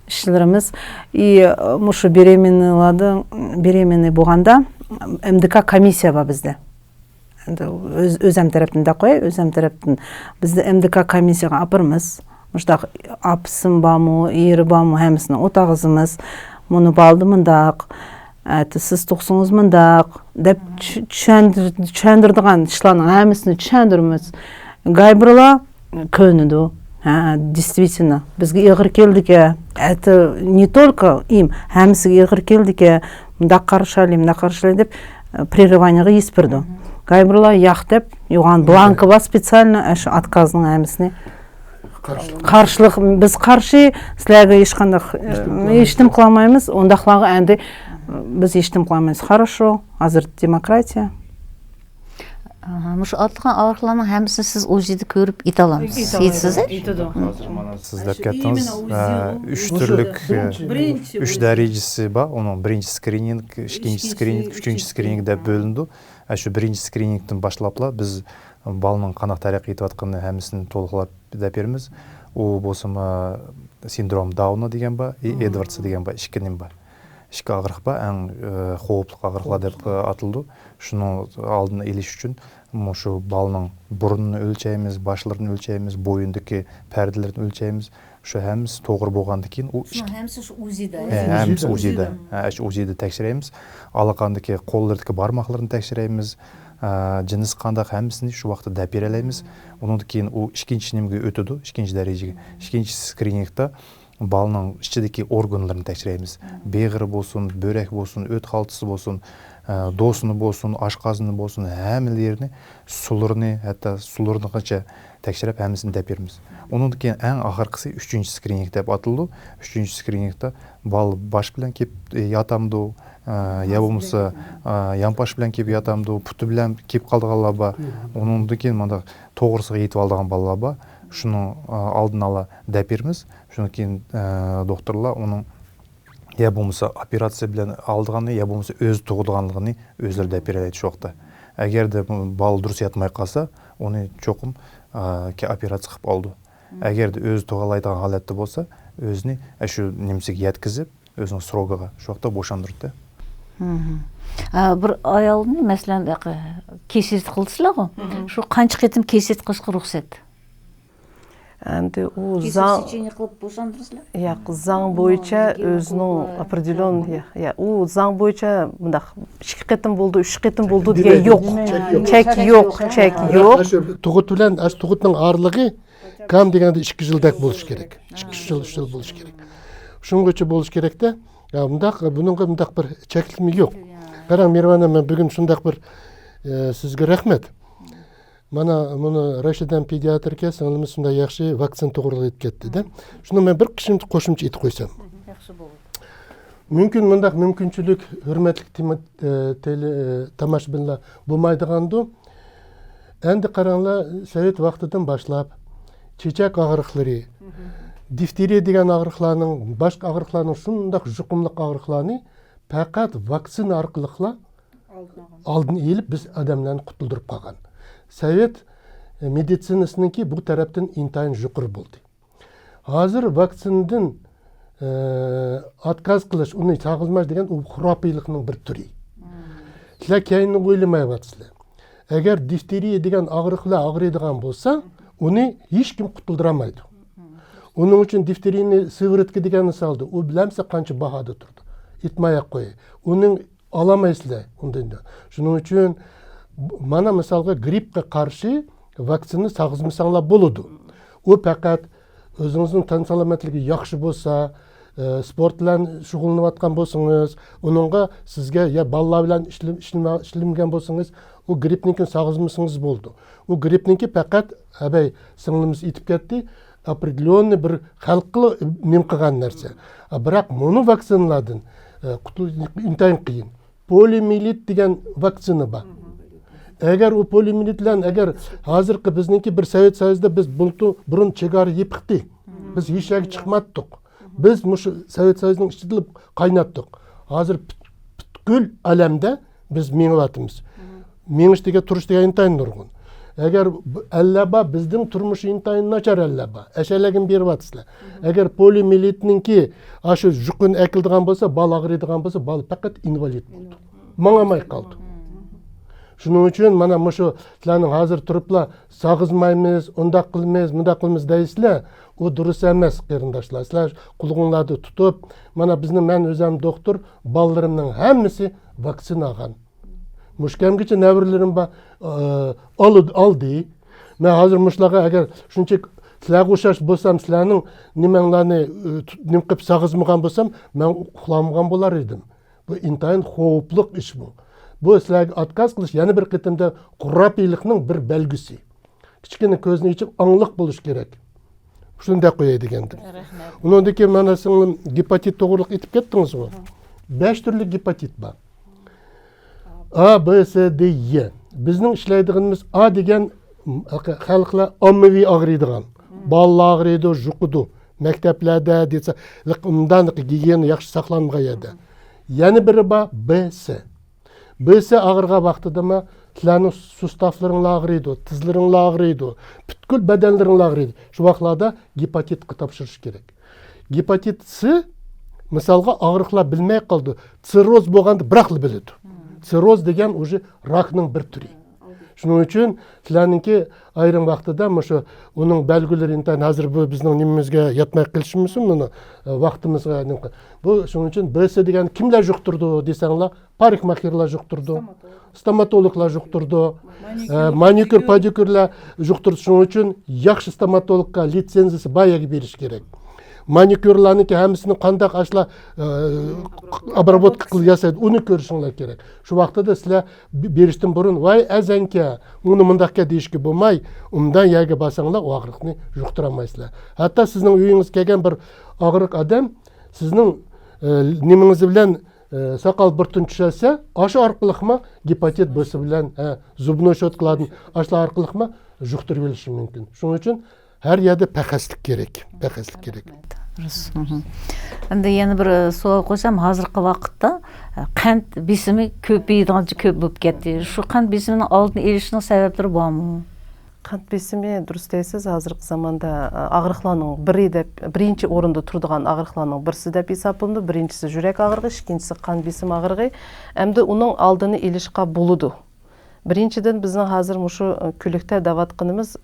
ішілеріміз. И мұшы беременный болғанда МДК комиссия бар бізде. Өзім тараптында қой, өзім тараптын. Бізді МДК комиссияға апырмыз. Мұштақ апысым бамы, ері бамы, әмісіні отағызымыз. Мұны балды мұндақ. Сіз тоқсыңыз мұндақ, деп чәндірдіған ішланың әмісіні чәндірміз. Гайбырла көніду. Действительно, бізге еғір келдіке, әті не только им, әмісіге еғір келдіке, мұндақ қаршалай деп прерыванияға еспірді. Гайбырла яқ деп, оған бланкі ба специально әші отказының әмісіне. Қаршылық, біз қаршы, сіләгі ешқандақ ештім қыламаймыз, ондақлағы әнді біз ештім қыламыз. Хорошо, азыр демократия. Мұш атылған ауырқыларының әмісін сіз УЗИді көріп ит аламыз. Етсіз? Сіздер кәттіңіз, үш түрлік, үш дәрежесі ба, оның бірінші скрининг, ішкенші скрининг, үшінші скрининг деп бөлінді. Әші бірінші скринингтің башылапла, біз балының қанақ тәрек етіп атқаны әмісін толықлап дәперіміз. Ол болсым синдром Дауна деген ба, Эдвардсы деген ба, ішкенен ба. Ішкі ағырық ба, әң қоғыплық ағырықла деп атылды. Шыны алдын елеш үшін мұшы балының бұрынын өлчәйіміз, башыларын өлчәйіміз, бойындығы пәрділерін өлчәйіміз. Şu әміз тоғыр болғанды кейін әміз УЗИді. Әміз УЗИді. УЗИді тәкшірейміз. Алақандығы қолырдығы бармақларын тәкшірейміз. Жыныс қандақ әмісіне şu вақты дәперелейміз. Оның кейін ол ішкенші немге өтеді, ішкенші дәрежеге. Ішкенші скринингта балының ішчедегі органларын тәкшірейміз. Беғірі болсын, бөрек болсын, өт қалтысы болсын, досыны болсын, ашқазыны болсын, әмілеріне, сұлырыны, әтті сұлырыны қанша тәкшіреп әмісін дәперіміз. Оның кейін әң ақырқысы үшінші скрининг деп атылды. Үшінші скринингта бал баш білен кеп ятамды, я болмаса ямпаш білен кеп ятамды, пұты білен кеп қалдығала ба. Оның кейін тоғырсыға етіп алдыған балала ба. Шunu aldın ala dəpirimiz. Şunu кейін doktorlar onun ya болмаса операция bilen aldığını ya болмаса öz doğduğanlığını özleri dəpireleydi şu vaxtda. Əgər də bal dürüst yatmay qalsa, onu çoxum ki operasiya qılıb aldı. Əgər də öz doğalaydığı halətdə bolsa, özünü şu nimsiga yetkizib, özünün srogaga şu vaxtda boşandırdı. Bir ayalını мәсәлән кесет кылдысызлар го. Шу канча кетим кесет кылышка рөхсәт? Әнде у заң кылып бошандырсызлар? заң бойынша өзінің определен у заң бойынша мында 2 кетим болду, 3 кетим болду деген yok. Чек yok. Тугут белән тугутның арлыгы кам дегенде 2 жылдак болуш керек. 2 жыл, 3 жыл болуш керек. Шуңгача болуш керек да. Мындак буныңга мындак бер чеклеме yok. Караң Мирвана, мен бүгүн шундак бер сезгә рәхмәт. Mana bunu Рашидан педиатрга сыңлымыз шундай яхшы вакцина тугрылык этип кетти да. Шуны мен бер кишим кошумча этип койсам. Яхшы болот. Мүмкүн мындак мүмкүнчүлүк hurmatlik тамашбинлар булмайдыганды. Энди караңлар, Совет вакытыдан башлап чечек агырыклары, дифтерия деген агырыкларның, башка агырыкларның шундак жукумлук агырыкларны фақат вакцина аркылы алдын еліп біз адамларны кутулдырып калган. Совет медицинасыныңки бу тараптан интайын жукур болды. Азыр вакцинадан отказ кылыш, уну сагылмаш деген хурапыйлыкның бир түрү. Силер кейинни ойламай атсызлар. Эгер дифтерия деген агырыклар агырыйдыган болса, уну эч ким кутулдырамайды. Onun için difteriyini sıvırıtkı degeni saldı. O bilemse kançı bahada turdu. İtmaya koyu. Onun alamayızlar. Şunun için mana misalga gripke karşı vaksini sağızmısanlar boludu. O fakat özünüzün tan salametligi yaxşı bolsa, sport bilen şugullanıp bolsanız, onunla sizge ya ballar bilen işlemgen bolsanız, o gripninki sağızmısınız boldu. O gripninki fakat abey sınırımız itip ketdi. Определенный bir халқы нем кылган нәрсе. Бирок муну вакциналадан интайын кыйын. Полиомиелит деген вакцина бар. Эгер у полиомиелит билен эгер азыркы биздинки бир Совет Союзда биз бурун чегара епикти. Биз эч жерге чыкмадык. Биз мушу Совет Союзунун ичинде кайнаттык. Азыр бүткүл аламда биз меңип атабыз. Меңиш деген туруш деген интайын нургун. Eğer ellaba bizden turmuşu intayın načar ellaba. Eşelegin bir vatsızlar. Eğer poliomielitninki aşı jukun ekildiğen bolsa, bal ağrıydiğen bolsa, bal fakat invalid oldu. Manamay kaldı. Şunun için mana muşu sizlerinin hazır turupla sağızmayımız, ondak kılmayız, mundak kılmayız deysizler, o durus emas kırındaşlar. Sizler kulağınlarda tutup, mana bizning men özüm doktor, ballarımның hemmisi vaksin ağan. Muşkemgiçe nevrilerim ba aldı. Men hazır muşlaga eğer şunçak sizlerge uçaş bolsam, sizlerning nimeňlarni nim qıp sağızmıgan bolsam, men uxlamıgan bolar edim. Bu intayın howpluq iş bu. Bu sizlerge atkaz kılış, yani bir qitimda qurrapiylikning bir belgisi. Kichkina ko'zni içip anlık buluş gerek. Şunda qo'yay degandim. Undan mana singlim gepatit to'g'riliq etib ketdingiz ku. 5 turli gepatit bor. A, B, C, D, Y. Bizning ishlaydiganimiz A degan xalqlar ommaviy og'riydigan. Bolalar og'riydi, juqudu. Maktablarda desa, undan gigiyena yaxshi saqlanmagan yerda. Yana biri bor B, C. B, C og'irgan vaqtida sizlarning sustavlaringlar og'riydi, tizlaringlar og'riydi, butkul badanlaringlar og'riydi. Shu vaqtlarda gepatitga topshirish kerak. Gepatit C misalga og'riqlar bilmay qoldi. Sirroz bo'lganda biraqli biladi. Sirroz degan уже rakning bir turi. Şunun için sizlarninki ayrim vaqtida mushu uning belgileri intayin hazır bu bizning nimamizga yetmay qilishimiz buni vaqtimizga bu şunun için BC degan kimlar yuqtirdi desanglar, parikmaxirlar yuqtirdi, stomatologlar yuqtirdi, manikür pedikürlar yuqtirdi. Şunun için yaxshi stomatologga litsenziyasi bayağı berish kerak. Manikürlarniki hemsini qandaq aşla обработка qilib yasaydi, uni ko'rishinglar kerak. Shu vaqtida sizlar berishdan burun voy azanka, uni mundaqqa deyishga bo'lmay, undan yerga basanglar, o og'riqni yuqtiramaysizlar. Hatto sizning uyingizga kelgan bir og'riq odam sizning nimangiz bilan soqol burtun tushasa, o'sha orqaliqmi gepatit bo'lsa bilan zubnoy shotqalarni ashlar orqaliqmi yuqtirib olishi mumkin. Shuning uchun her yerde pekeslik gerek. Pekeslik gerek. Endi yana bir savol qo'ysam, hozirgi vaqtda qand besimi ko'paygancha ko'p bo'lib ketdi. Shu qand besimining oldini olishning sabablari bormi? Қант бесіме дұрыс дейсіз, азыркы заманда агырыкларның биринчи орунда турдуган агырыкларның бирси деп эсептелинди. Биринчиси жүрөк агырыгы, экинчиси кан бесим агырыгы. Эмди унун алдыны илишка болуду. Биринчиден биздин азыр мушу күлүктө деп атканыбыз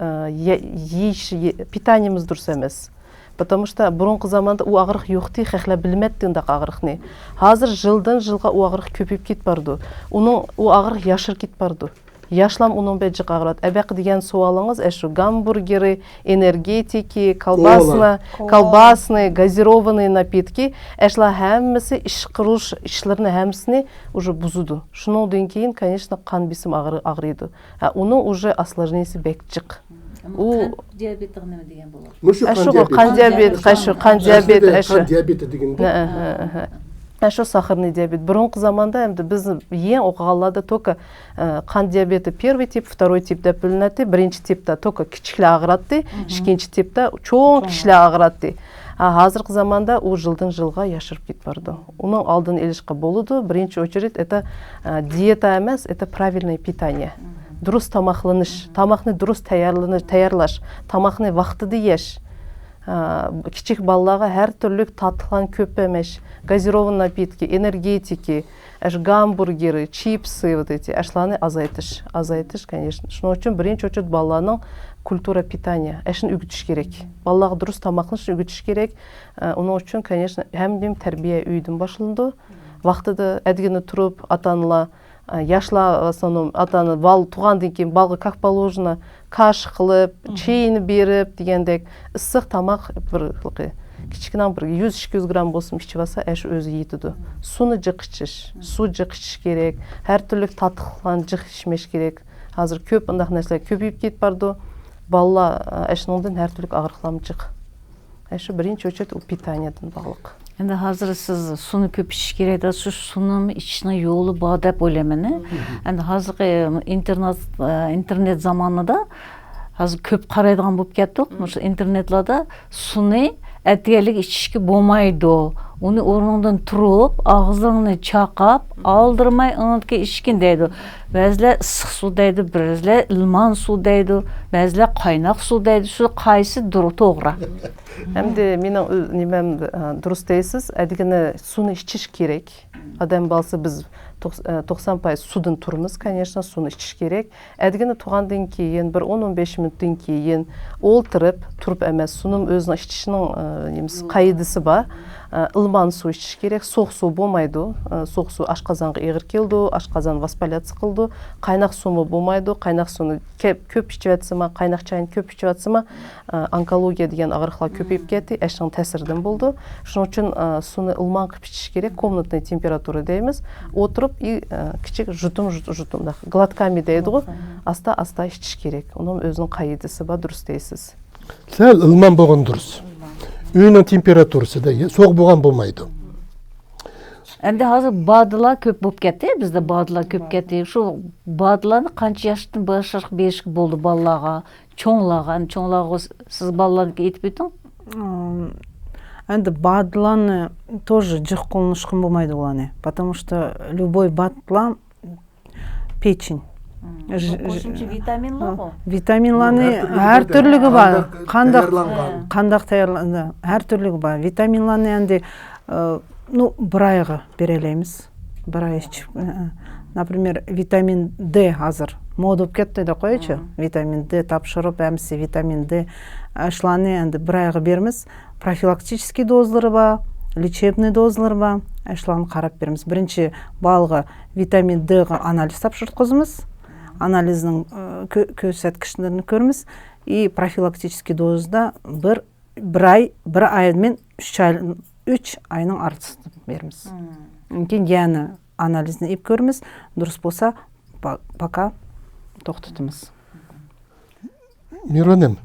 питаниябыз дурус эмес. Потому что бурунку заманда у агырык жокты, хехле билметтин да агырыкны. Азыр жылдан жылга у агырык көпөйүп кетип барды. Унун у агырык яшырып кетип барды. Яшлам унун бежик агырат. Эбек деген суалыңыз эшу гамбургеры, энергетики, колбасные, газированные напитки, эшла хаммасы иш куруш ишлерин хаммасыны уже бузуду. Шунундан кийин, конечно, кан бесим агырыйды. Унун уже осложнениясы бек жык. Диабет неме деген болот? Кан диабет дегенде. Ашу сахарный диабет. Бурунку заманда биз эң окугаларда только кан диабети первый тип, второй тип деп бөлүнөт. Биринчи типте только кичикиле агырат, экинчи типте чоң кишилер агырат. Азыркы заманда у жылдан жылга яшырып кетип барды. Унун алдын элишке болуду. Биринчи очередь это диета эмес, это правильное питание. Дурус тамакланыш, тамакны дурус таярлаш, тамакны вактыда еш. Кичик балларга һәр түрлүк татлыган көп эмеш, газированный напитки, энергетики, гамбургеры, чипсы, вот эти, ашланы азайтыш, конечно. Шуның үчүн биринчи очередь балларның культура питания, эшин үгүтүш керек. Балларга дурус тамакланышын үгүтүш керек. Уның үчүн, конечно, һәм тәрбия үйдөн башланды. Вактыда эдгени туруп, ата-аналар яшла основном атаны бал тугандан кийин балга как положено каш кылып, чейини берип дегендек ысык тамак бир кичикенен бир 100-200 грамм болсун ичип алса, эш өзү жетиди. Суну жык ичиш, су жык ичиш керек, һәр түрлүк татлыклан жык ичмеш керек. Азыр көп андак нерселер көбөйүп кетип барды. Балла эшнеңден һәр түрлүк агырыклам жык. Эш биринчи очередь питанияден баглык. Енді қазір сіз суны көп ішіш керек да, şu sunun içine yolu bağ деп ойлаймын. Енді қазіргі интернет заманында қазір көп қарайдыған болып кеттік. Интернетлерде суны әтиелік ішішке болмайды. Оны орныңдан тұрып, ağızlarını çaqap, aldırmay ыңытке ішкен дейді. Бәзілер ысық су дейді, бәзілер ылман су дейді, бәзілер қайнақ су дейді. Şu қайсы дұры тоғыра. Әмді менің немем дұрыс дейсіз, әдігіні суны ішіш керек. Адам балсы біз 90% судың тұрмыз, конечно, суны ішіш керек. Әдігіні туғандың кейін, бір 10-15 минуттың кейін олтырып, тұрып әмес, суның өзінің ішішінің қайдысы ба. Ылман су ішіш керек, соқ су болмайды. Соқ су ашқазанға егір келді, ашқазан воспаляция қылды. Қайнақ суы болмайды. Қайнақ суны көп ішіп жатсыма, қайнақ чайын көп ішіп жатсыма, онкология деген ағырықлар көпейіп кетті, әшінің тәсірден болды. Шының үшін суны ылман қып ішіш керек, комнатный температура дейміз. Отырып, кішік жұтым, глотками дейді ғой, аста ішіш керек. Оның өзінің қайдысы ба, дұрыс дейсіз. Сәл ылман болған дұрыс. Үйінің температурасы да соқ болған болмайды. Әнде hazır бадыла көп болып кетті, бізде бадыла көп кетті. Şu бадыланы қанша яштың башық бешік болды баллаға, чоңлаға, сіз балланы етіп өтің? Әнде бадыланы тоже жық қолынышқын болмайды оланы, потому что любой бадыла печень. Қосымчы витаминлар ғой? Витаминланы әр түрлігі бар. Қандақ таярланды. Әр түрлігі бар. Витаминланы әнде бір айға берелейміз. Бір ай ішіп. Например, витамин D азыр. Мода болып кетті де қойычы. Витамин D тапшырып, әмсі витамин D әшланы әнді бір айға берміз. Профилактический дозлары ба, лечебный дозлары ба, әшланы қарап берміз. Бірінші балға витамин D-ға анализ тапшырып қозымыз. Анализдің көрсеткіштерін көрміз. И профилактический дозда бір аймен 3 айның артысын берміз. Кейін яны анализін еп көрміз. Дұрыс болса, пока тоқтытымыз. Миронем,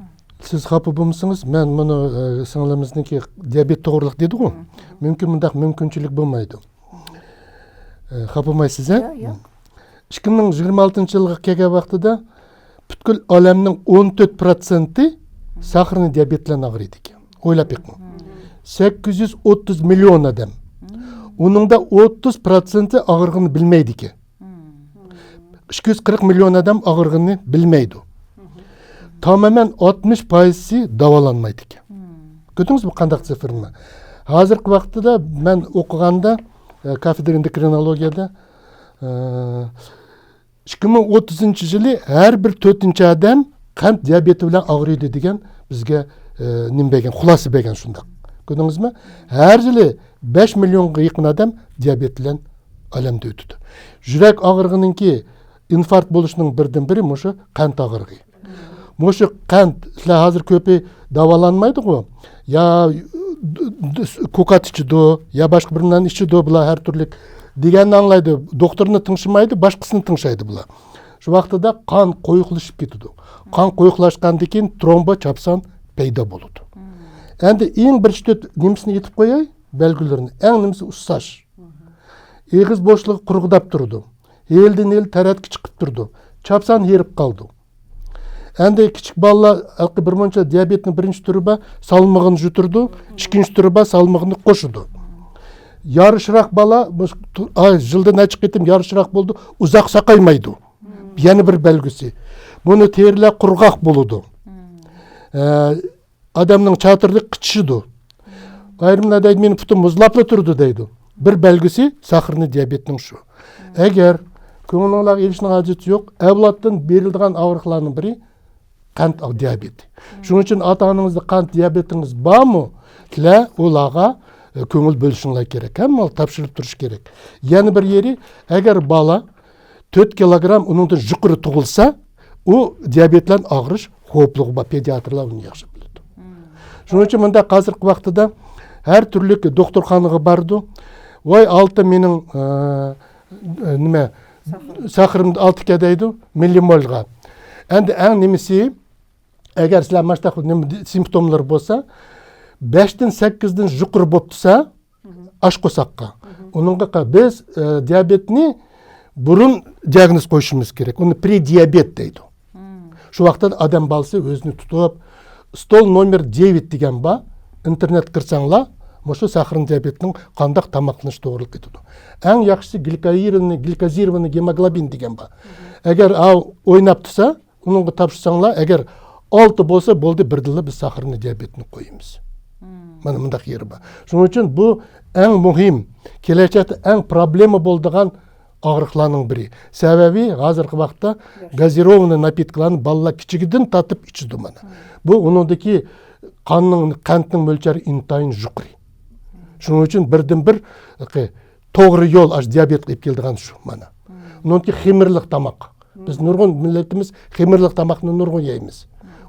сіз қапы болмысыңыз, мен мұны сыңылымыздың диабет тоғырлық деді ғой. Мүмкін мұндақ мүмкіншілік болмайды. Қапы болмайсыз, 2026 жылғы келген вақтыда бүткіл әлемнің 14% сахарный диабетлен ağrıydı екен. Ойлап екен. 830 миллион адам. Оның да 30% ağrығын білмейді екен. 240 миллион адам ağrығын білмейді. tamamen 60% davalanmaydı eкен. Көрдіңіз бе қандай цифрны? Қазіргі уақытта мен оқығанда кафедра эндокринологияда 2030 жылы әрбір 4-ші адам қант диабеті білен ауырады деген бізге нем берген, құласы берген шындақ. Көрдіңіз ме? Әр жылы 5 миллионға жақын адам диабет білен әлемде өтеді. Жүрек ağrығының ки инфаркт болушының бірден бірі мұшы қант ağrығы. Мұшы қант қазір көпе даваланмайды ғой. Я көкат ішіді, я башқа бірінен ішіді бұла әр түрлік дегенін аңлайды. Докторны тыңшымайды, башқысын тыңшайды бұла. Şu vaqtida қан қойықлышып кетеді. Қан қойықлашқанды кейін тромба чапсан пайда болады. Әнді ең бірінші немісіне етіп қойай, бәлгілерін. Әң немісі ұссаш. Егіз бошлығы құрғыдап тұрды. Елден ел тәрәткі шығып тұрды. Чапсан еріп қалды. Әнді кішік балла әлқі бір мұнша диабетінің бірінші түрі ба салмығын жұтырды, ішкінші түрі ба салмығын қошыды. Ярышырақ бала, жылдан әчік кетім ярышырақ болды, ұзақ сақаймайды. Яны бір бәлгісі. Бұны терілі құрғақ болуды. Адамның чатырлық қытшыды. Айрымына дайды, менің пұтым мұзлаплы тұрды дейді. Бір бәлгісі сақырны диабетінің шу. Әгер көңіліңлағы елішінің әдеті жоқ, әвлаттың берілдіған ауырықларының бірі қант диабеті. Шының үшін ата-аныңызды қант диабетіңіз ба мұ? Тілі олаға көңіл бөлішіңлер керек. Әмі тапшырып тұрыш керек. Яны бір ері, әгер бала 4 килограмм оныңдың жүкірі тұғылса, о диабетлен ағырыш қоплығы ба, педиатрлар оны яқшы біледі. Шының үшін мұнда қазіргі уақытыда әр түрлік докторханыға барды. Ой, алты менің сақырымды 6 кедейді миллимольға. Әнді әң немесе, әгер сілі маштақы симптомлар болса, 5-тен 8-ден жүкір боптыса, аш қосаққа. Оныңға біз диабетіне бұрын диагноз қойшымыз керек. Оны предиабет дейді. Шу вақытта адам балсы өзіні тұтып, стол номер 9 деген ба, интернет кірсаңла, мұшы сахарный диабетінің қандақ тамақлыныш тоғырлық кетеді. Әң яқшысы гликозированный гемоглобин деген ба. Әгер ойнап тұса, оныңға тапшысаңла, әгер 6 болса, болды бірділі біз сахарный диабетіні қойымыз. Мәні мұндақ ері ба. Шының үшін бұл әң мұхим, келешекті әң проблема болдыған ağırlıklarının biri. Sebebi hazırki vaqtda gazirованный напиткаларын балалар кичигиден татып içidi mana. Bu onundaki qanның мөлчәрі интайын жүқри. Шуның үшін бірден бір тоғры yol аш диабет қиып келдіған шу mana. Onunki хемірлік тамақ. Біз нұрғын миллетimiz хемірлік тамақны нұрғын yeymiz.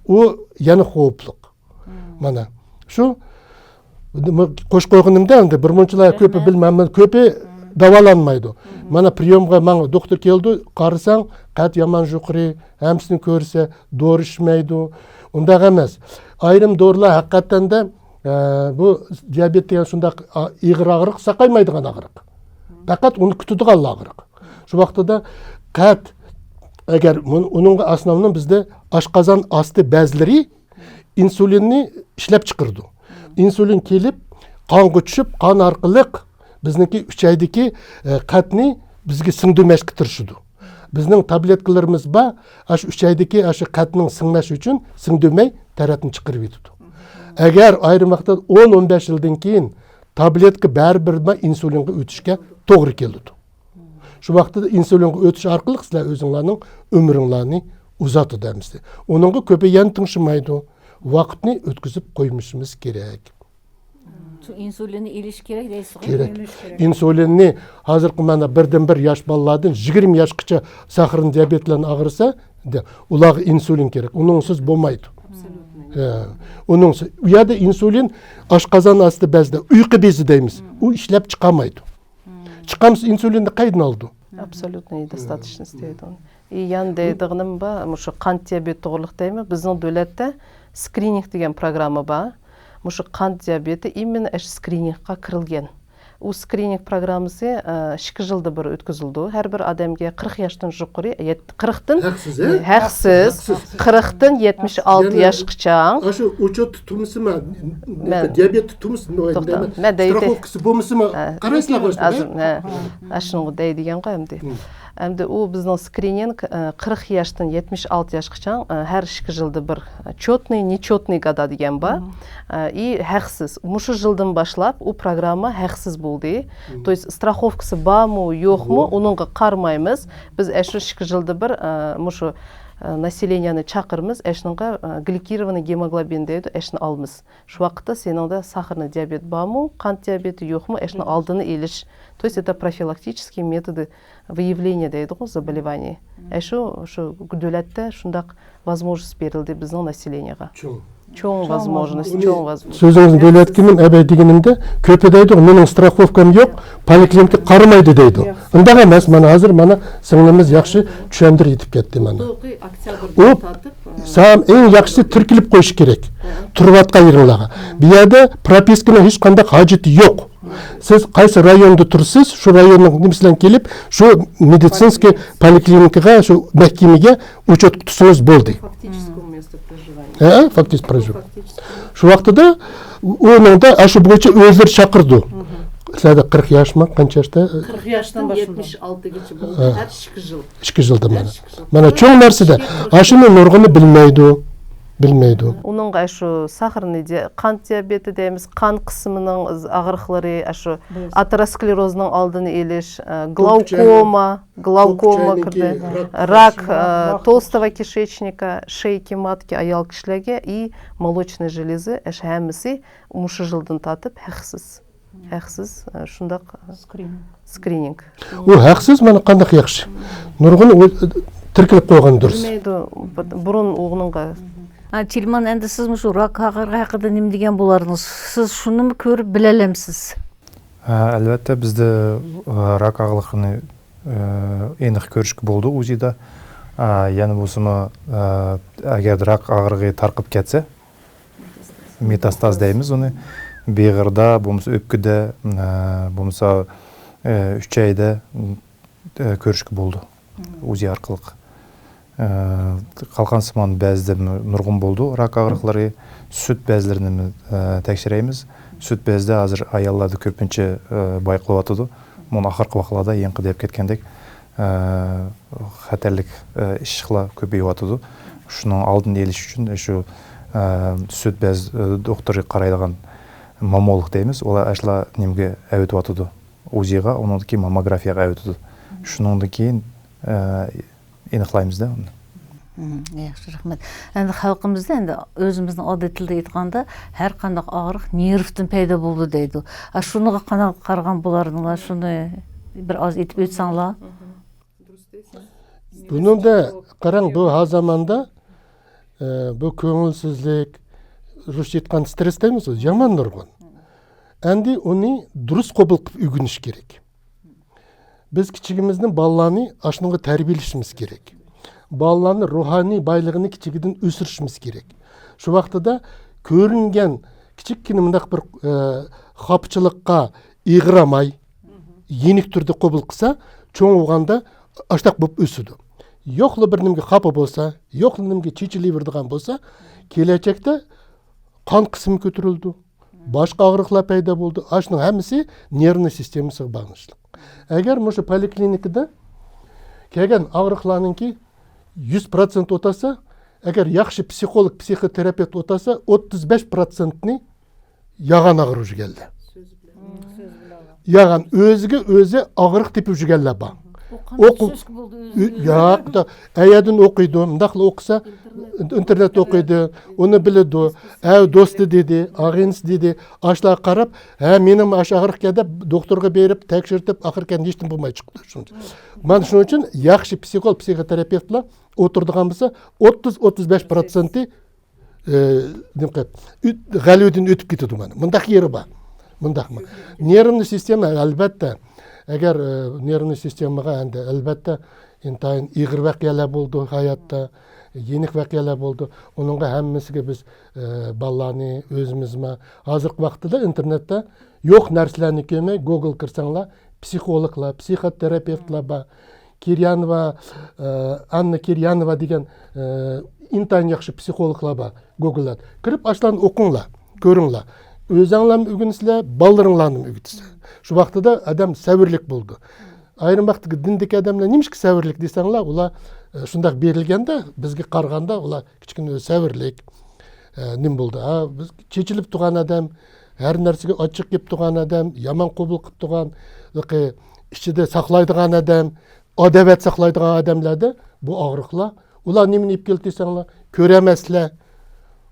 O yani қауіплік. Mana. Şu qo'sh qo'yғанымда енді бір мұншылар көпі білмәмін, көпі даваланмайды. Мана приемға маңа доктор келді, қарысаң, қат яман жүқыры, әмсін көрсе, дор ішмейді. Ондақ емес. Айрым дорлар хаққаттан да бұл диабет деген сонда иғыр ағырық сақаймайдыған ағырық. Бақат оны күтуді қалла ағырық. Şu вақтыда қат, әгер оның основным бізде ашқазан асты бәзілері инсулинні ішлеп чықырды. Инсулин келіп, қанғы түшіп, қан арқылық біздіңкі 3 айдекі қатны бізге сіңдімәшкі тұршыды. Біздің таблеткаларымыз ба, аш 3 айдекі қатның сіңмәш үшін сіңдімәй тәрәтін чықырып етуді. Әгер айрым вақытта 10-15 жылдан кейін таблетка бәрі-бірді инсулинға өтішке тоғры келді. Şu vaqtda insulinga o'tish orqali sizlar o'zinglarning umringlarni uzatadamizlar. Onunga ko'paygan tinchimaydi. Vaqtni o'tkazib qo'yishimiz kerak. İnsulinni ilish kerak deysiz. Kerak. Insulinni hozirgi mana birdan bir yosh bolalardan 20 yoshgacha sahrin diabet bilan og'risa, ularga insulin kerak. Uningsiz bo'lmaydi. Uningsiz u yerda insulin oshqozon osti bezda uyqu bezi deymiz. U ishlab chiqamaydi. Çıkamız insülini qaydan aldı? Абсолютно недостаточно істейді оны. И ян дейдіғінің ба, мұшы қант диабет тұғырлық деймі, біздің дөлетті скрининг деген программа ба, мұшы қант диабеті именно әш скринингқа кірілген. У скрининг программасы 2 жылды бір өткізілді. Әр бір адамге 40 яштың жұқыры, 40-тың, әқсіз, 40-тың 76 яшқычаң. Ашы учет тұмысы ма, диабет тұмысы ма, страховкасы болмысы ма, қарайсыла қошты? Ашынғы дәй деген қойымды. Әмді у біздің скрининг 40 яштан 76 яшқычан әр 2 жылды бір четный, нечетный года деген ба. И хәқсіз. Мұшы жылдан башлап, у программа хәқсіз болды. То есть страховкасы ба му, yok mu, оныңға қармаймыз. Біз әші 2 жылды бір мұшы населенияны чақырмыз, әшініңға гликированный гемоглобин дейді, әшін алмыз. Шу вақытта сеніңді сахарный диабет ба му, қант диабеті yok mu, әшін алдыны еліш. То есть это профилактические методы выявления дейді ғой заболеваний. Әшу күдөләтті шындақ возможность берілді біздің населенияға. Чоң возможность, чоң возможность. Сөзіңізді бөлеткенім әбәй дегенімде көпі дейді, менің страховкам жоқ, поликлиникті қармайды дейді. Ондағы мәс, мана азыр, мана сіңліміз яқшы түшәмдір етіп кетті мана. О, сам ең яқшы тіркіліп қойшы керек. Тұрватқа еріңлаға. Бияда пропискінің ешқандай қажеті жоқ. Сіз қайсы районды тұрсыз, шу районның немесілен келіп, шу медицинский поликлиникаға, шу мәхкемеге учет тұсыңыз болды. Фактически проживание. Шу вақтыда оныңда ашу бойынша өзлер шақырды. Сәді 40 яш ма, қанша яшта? 40 яштан 76 кечі болды, әр 2 жыл. 2 жылда мана. Мана чоң нәрседе ашу мен нұрғыны білмейді. Оныңға ашу сахарный қант диабеті дейміз, қан қысымының ағырықлары, ашу атеросклерозның алдыны елеш, глаукома кірді, рак толстого кишечника, шейки матки, аял кішілерге и молочной железы, әш әмісі мұшы жылдың татып әқсіз шындақ скрининг. О, әқсіз мана қандақ яқшы. Нұрғыны тіркіліп қойған дұрыс. Бұрын оғыныңға. Тилман, әнді сіз мұшу рак ағырға хақыда нем деген боларыңыз? Сіз шуны мы көріп біләлемсіз? Әлбәтте бізді рак ағылықыны еніқ көрішкі болды УЗИда. Яны бұсымы әгер рак ағырғы тарқып кетсе, метастаз дейміз оны. Бейғырда, бұмысы өпкіде, бұмысы 3 айда көрішкі болды УЗИ арқылық. Қалқан сыман бәзді нұрғын болды, рак ағырықлары сүт бәзілерін тәкшірейміз. Сүт бәзді азыр аялларды көпінші байқылы атыды. Мұны ақырқы вақылада енқі деп кеткендек қатерлік ішқыла көбейі атыды. Шының алдын еліш үшін сүт бәз докторы қарайдыған маммолық дейміз. Ола әшіла немге әуеті атыды. УЗИға, оныңды кейін маммографияға әуетіді. Шыныңды кейін енықлаймыз да. Яқшы, рахмет. Әнді халқымызда, әнді өзіміздің адетілді етқанда, әр қандақ ағырық нервтің пайда болды дейді. Шыныға қанақ қарған боларыңла, шыны бір аз етіп өтсаңла? Бұның да қараң, бұл азаманда, бұл көңілсізлік, рұш етқан стресс дейміз, жаман нұрғын. Әнді оны дұрыс қобыл қып үгініш керек. Біз кішігіміздің балаланы ашыныңғы тәрбиелішіміз керек. Балаланы рухани байлығыны кішігіден өсірішіміз керек. Шу вақтыда көрінген кішіккені мұндақ бір қапчылыққа иғырамай, енік түрді қобыл қыса, чоң оғанда аштақ болып өсіді. Йоқлы бір немге қапы болса, йоқлы немге чечілей бірдіған болса, келечекте қан қысымы көтерілді. Башқа ағырықла пайда болды. Ашының әмісі нервный системасы бағынышлық. Әгер мұшы поликлиникада кәген ағырықланың ки 100% отаса, әгер яқшы психолог, психотерапевт отаса, 35%-ні яған ағыры жүгелді. Яған өзі ағырық тепіп жүгелді ба. Әйәдің оқиды, мұндақлы оқыса, интернет оқиды, оны біледі, досты деді, ағыныс деді, ашла қарап, менің аш ағырық кәді докторға беріп, тәкшіртіп, ақыркен ештің болмай шықты. Мен үшін үшін, яқшы психолог, психотерапевтла отырдыған болса, 30-35% ғалеуден өтіп кетеді мен. Мұндақ ері ба. Нервный система әлбәтті, әгер нервный системаға әнді әлбәтті интайын иғыр вәқиялар болды хаятта, енік вәқиялар болды. Оныңға әммесіге біз баланы өзіміз ма. Азырқ вақтыда интернетте yok нәрселерні көмей, Google кірсаңла, психологла, психотерапевтла ба, Анна Кирьянова деген интайын яқшы психологла ба, Google'лад. Кіріп ашлан оқыңла, көріңла. Өз аңлам үгінісілі, балдарыңланым үгітісі. Шу вақтыда адам сәуірлік болды. айрым вакытта диндик адамдар немишке сәвірлік десеңлар, олар шундaq берілгенде, бізге қарғанда, олар кичкене сәвірлік нем болды. Біз чечилип турган адам, әр нәрсеге ачык кеп турган адам, яман кабыл кылып турган, ичиде саклайдыган адам, адабат саклайдыган адамларда бу агырыклар, улар немени ип келди десеңлар, көрәмәсләр.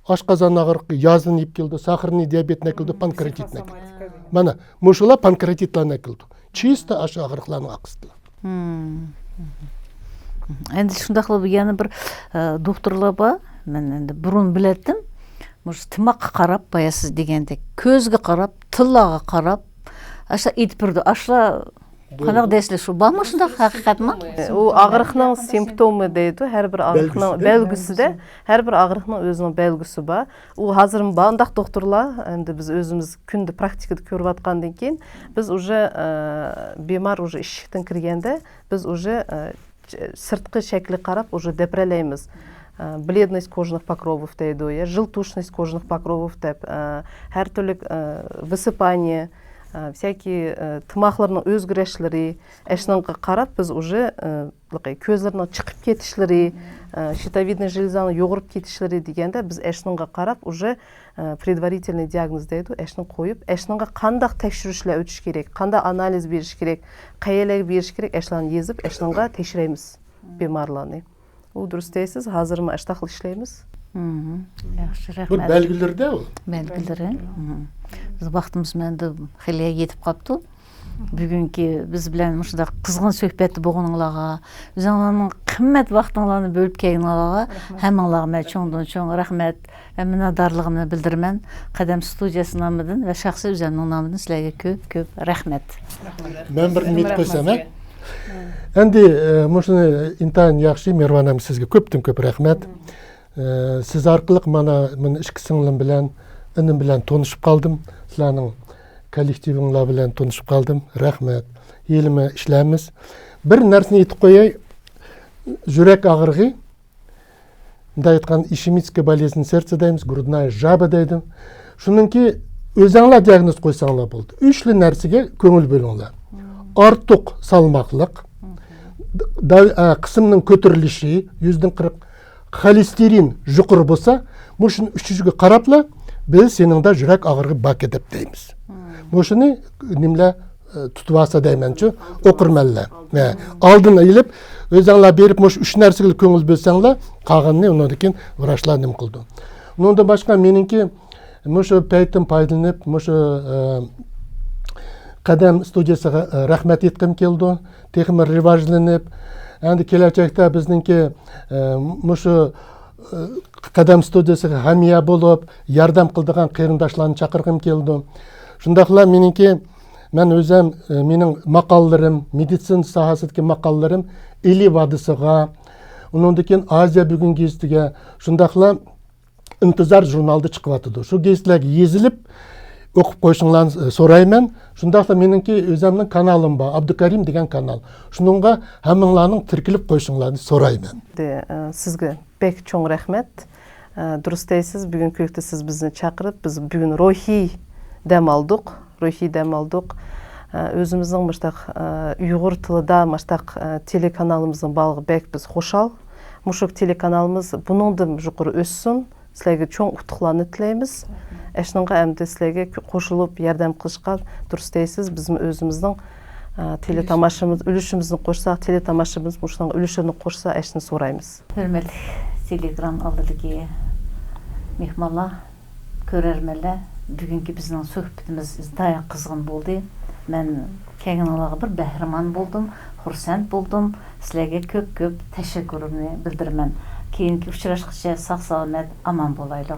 Ашказан агырыкы язын ип келди, сахарный диабетне келди, панкреатитне келди. Mana мушулар панкреатитларына келди. Чисто ашы агырыкларны акыстылар. Енді шундайлар яны бір докторлар бар, мен енді бұрын білеттім. Может, тымаққа қарап, баясыз дегенде, көзге қарап, тыллаға қарап, ашла итпірді, ашла қанақ дәсілі шу, ба ма шында хақиқат ма? О ағырықның симптомы дейді, әр бір ағырықның бәлгісі де, әр бір ағырықның өзінің бәлгісі ба. О hazırım бандақ докторлар, енді біз өзіміз күнді практикада көріп атқанден кейін, біз уже бемар уже ішіктен кіргенде, біз уже сыртқы шәкілі қарап, уже депрелейміз. Бледность кожных покровов дейді, желтушность кожных покровов деп, әр түрлік высыпание, всякие тымақларының өзгерешлері, әшініңгі қарап, біз уже көзлерінің шығып кетішлері, щитовидный железаның yoğurup кетішлері дегенде, біз әшініңгі қарап, уже предварительный диагноз дейді, әшінің қойып, әшініңгі қандақ тәкшірішілер өтіш керек, қанда анализ беріш керек, қайелер беріш керек, әшілерін езіп, әшініңгі тәкшіреміз бемарланы. Ол дұрыс дейсіз, hazırымы әштақыл ішлейміз. Yaxşı, Бұл рахмет. бәлгілерде ол. Belgilere. Biz vaxtımız məndə xiliyə yetib qapdı. Bugünkü biz bilən müşdə qızğın söhbətli boğununlağa, özünlərin qimmat vaxtınlarını bölüb kəyinlağa, həmənlağa mən çoğundan-çoğun rəhmət və minnətdarlığımı bildirmən. Qədəm studiyasının namıdın və şəxsi özümün namıdın sizlərə köp rəhmət. Mən bir ümid qoysam, Әнді мұшыны интайын яқшы, Мерванам сізге көптен көп рахмет. Сіз арқылық мен ішкі сіңлім білән, інім білән тонышып қалдым. Сіләнің коллективіңла білән тонышып қалдым. Рахмет. Еліме ішләміз. Бір нәрсіне етіп қойай, жүрек ағырғы. Да айтқан ишемическая болезнь сердца дейміз, грудная жаба дейдім. Шының ки өзіңла диагноз қойсаңла болды. Үшлі нәрсеге көңіл бөліңла. Артық салмақлық, қысымның көтеріліші, 140 холестерин жұқыр болса, мұшын үшіжіге қарапла, біз сеніңда жүрек ағырғы бак едіп дейміз. Мұшыны немлі тұтываса дейменші, оқырмәлі. Алдын еліп, өзіңла беріп, мұш үш нәрсігіл көңіл бөлсеңла, қағанны онадекен врачла нем қылды. Онда башқа меніңке, мұшы пәйтім пайдылынып, мұшы Qadam studiyasiga rahmat etkim keldi. Texmi rivojlanib, endi kelajakda bizningki mushu Qadam studiyasiga hamiya bo'lib, yordam qiladigan qarindoshlarni chaqirgim keldi. Shundaqla men o'zim mening maqollalarim, meditsina sohasidagi maqollalarim Eli vadisiga, undan keyin Aziya bugun gazetiga, shundaqla intizor jurnalda chiqyapti. Shu gazetlarga yezilib o'qib qo'yishinglarni so'rayman. Shundaqla meningki o'zimning kanalim bor, Abdukarim degan kanal. Shuningga hammanglarning tirkilib qo'yishinglarni so'rayman. Sizga bek cho'ng rahmat. Durust deysiz, bugun ko'kda siz bizni chaqirib, biz bugun ruhiy dam oldik. Өзіміздің мұштақ ұйғыр тылыда мұштақ телеканалымыздың балығы бәк біз қошал. Мұшық телеканалымыз бұныңды жұқыры өссін, сіләге чоң ұқтықланы тілейміз. Әшініңға әмді сіләге қошылып, ярдам қылышқан дұрыс дейсіз, біздің өзіміздің телетамашымыз, үлішіміздің қошса, телетамашымыз мұшының үлішінің қошса әшін сораймыз. Hürmetli Telegram aldırdığı mehmanlar, körermeler, bugünkü bizden söhbetimiz daya kızgın oldu. Ben kenginalığa bir bəhrəman buldum, xursand buldum. Sizlərə köp teşekkürümü bildirmən. Keyinki uçraşqıça sağ-salamat aman bolaylı.